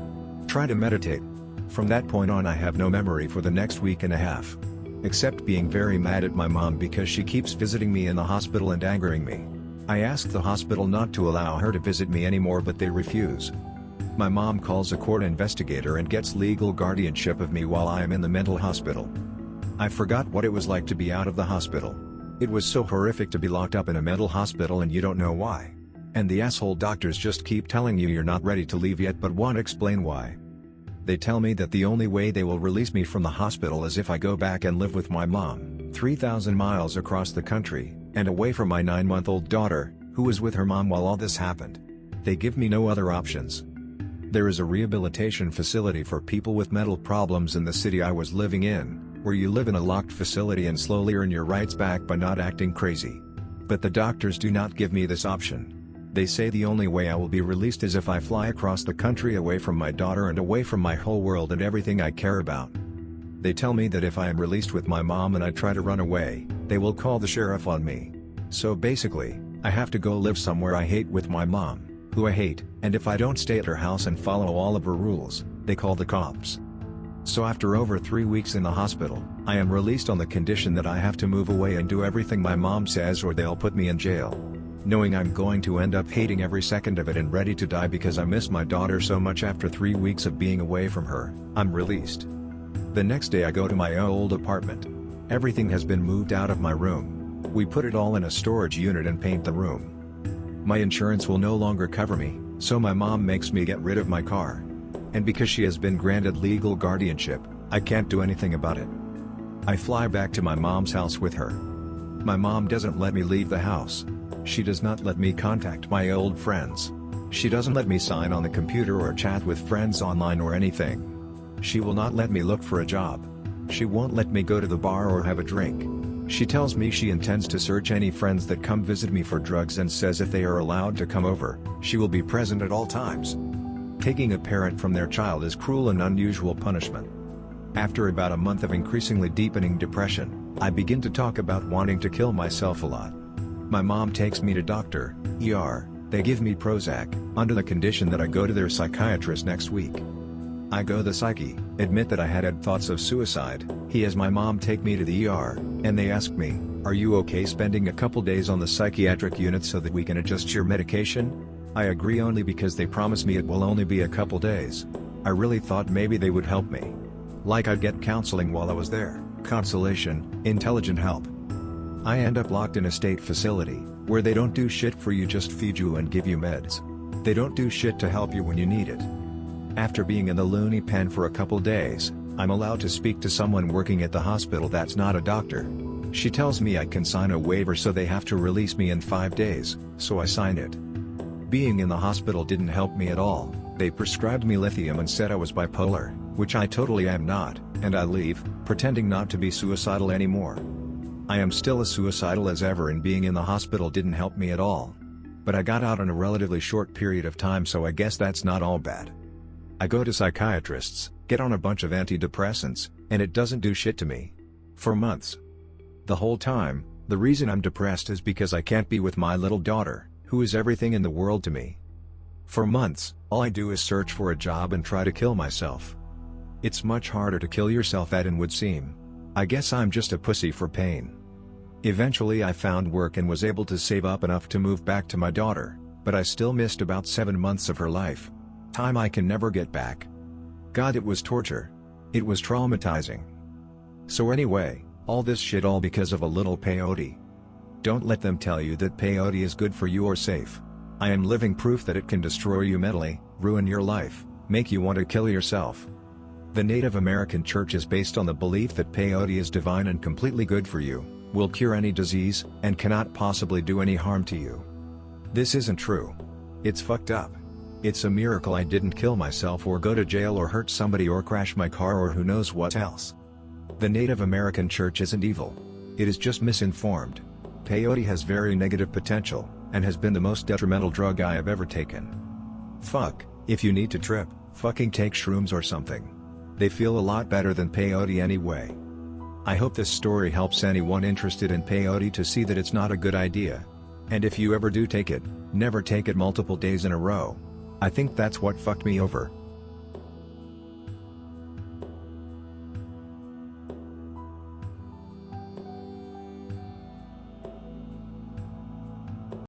Try to meditate. From that point on I have no memory for the next week and a half. Except being very mad at my mom because she keeps visiting me in the hospital and angering me. I asked the hospital not to allow her to visit me anymore but they refuse. My mom calls a court investigator and gets legal guardianship of me while I am in the mental hospital. I forgot what it was like to be out of the hospital. It was so horrific to be locked up in a mental hospital and you don't know why. And the asshole doctors just keep telling you you're not ready to leave yet but won't explain why. They tell me that the only way they will release me from the hospital is if I go back and live with my mom, 3,000 miles across the country, and away from my 9-month-old daughter, who was with her mom while all this happened. They give me no other options. There is a rehabilitation facility for people with mental problems in the city I was living in, where you live in a locked facility and slowly earn your rights back by not acting crazy. But the doctors do not give me this option. They say the only way I will be released is if I fly across the country away from my daughter and away from my whole world and everything I care about. They tell me that if I am released with my mom and I try to run away, they will call the sheriff on me. So basically, I have to go live somewhere I hate with my mom, who I hate, and if I don't stay at her house and follow all of her rules, they call the cops. So after over 3 weeks in the hospital, I am released on the condition that I have to move away and do everything my mom says or they'll put me in jail. Knowing I'm going to end up hating every second of it and ready to die because I miss my daughter so much after 3 weeks of being away from her, I'm released. The next day I go to my old apartment. Everything has been moved out of my room. We put it all in a storage unit and paint the room. My insurance will no longer cover me, so my mom makes me get rid of my car. And because she has been granted legal guardianship, I can't do anything about it. I fly back to my mom's house with her. My mom doesn't let me leave the house. She does not let me contact my old friends. She doesn't let me sign on the computer or chat with friends online or anything. She will not let me look for a job. She won't let me go to the bar or have a drink. She tells me she intends to search any friends that come visit me for drugs and says if they are allowed to come over, she will be present at all times. Taking a parent from their child is cruel and unusual punishment. After about a month of increasingly deepening depression, I begin to talk about wanting to kill myself a lot. My mom takes me to doctor, ER, they give me Prozac, under the condition that I go to their psychiatrist next week. I go to the psyche, admit that I had thoughts of suicide, he has my mom take me to the ER, and they ask me, are you okay spending a couple days on the psychiatric unit so that we can adjust your medication? I agree only because they promise me it will only be a couple days. I really thought maybe they would help me. Like I'd get counseling while I was there, consolation, intelligent help. I end up locked in a state facility, where they don't do shit for you, just feed you and give you meds. They don't do shit to help you when you need it. After being in the loony pen for a couple days, I'm allowed to speak to someone working at the hospital that's not a doctor. She tells me I can sign a waiver so they have to release me in 5 days, so I sign it. Being in the hospital didn't help me at all. They prescribed me lithium and said I was bipolar, which I totally am not, and I leave, pretending not to be suicidal anymore. I am still as suicidal as ever and being in the hospital didn't help me at all. But I got out in a relatively short period of time, so I guess that's not all bad. I go to psychiatrists, get on a bunch of antidepressants, and it doesn't do shit to me. For months. The whole time, the reason I'm depressed is because I can't be with my little daughter, who is everything in the world to me. For months, all I do is search for a job and try to kill myself. It's much harder to kill yourself than it would seem. I guess I'm just a pussy for pain. Eventually I found work and was able to save up enough to move back to my daughter, but I still missed about 7 months of her life. Time I can never get back. God, it was torture. It was traumatizing. So anyway, all this shit all because of a little peyote. Don't let them tell you that peyote is good for you or safe. I am living proof that it can destroy you mentally, ruin your life, make you want to kill yourself. The Native American church is based on the belief that peyote is divine and completely good for you, will cure any disease, and cannot possibly do any harm to you. This isn't true. It's fucked up. It's a miracle I didn't kill myself or go to jail or hurt somebody or crash my car or who knows what else. The Native American church isn't evil. It is just misinformed. Peyote has very negative potential, and has been the most detrimental drug I have ever taken. Fuck, if you need to trip, fucking take shrooms or something. They feel a lot better than peyote anyway. I hope this story helps anyone interested in peyote to see that it's not a good idea. And if you ever do take it, never take it multiple days in a row. I think that's what fucked me over.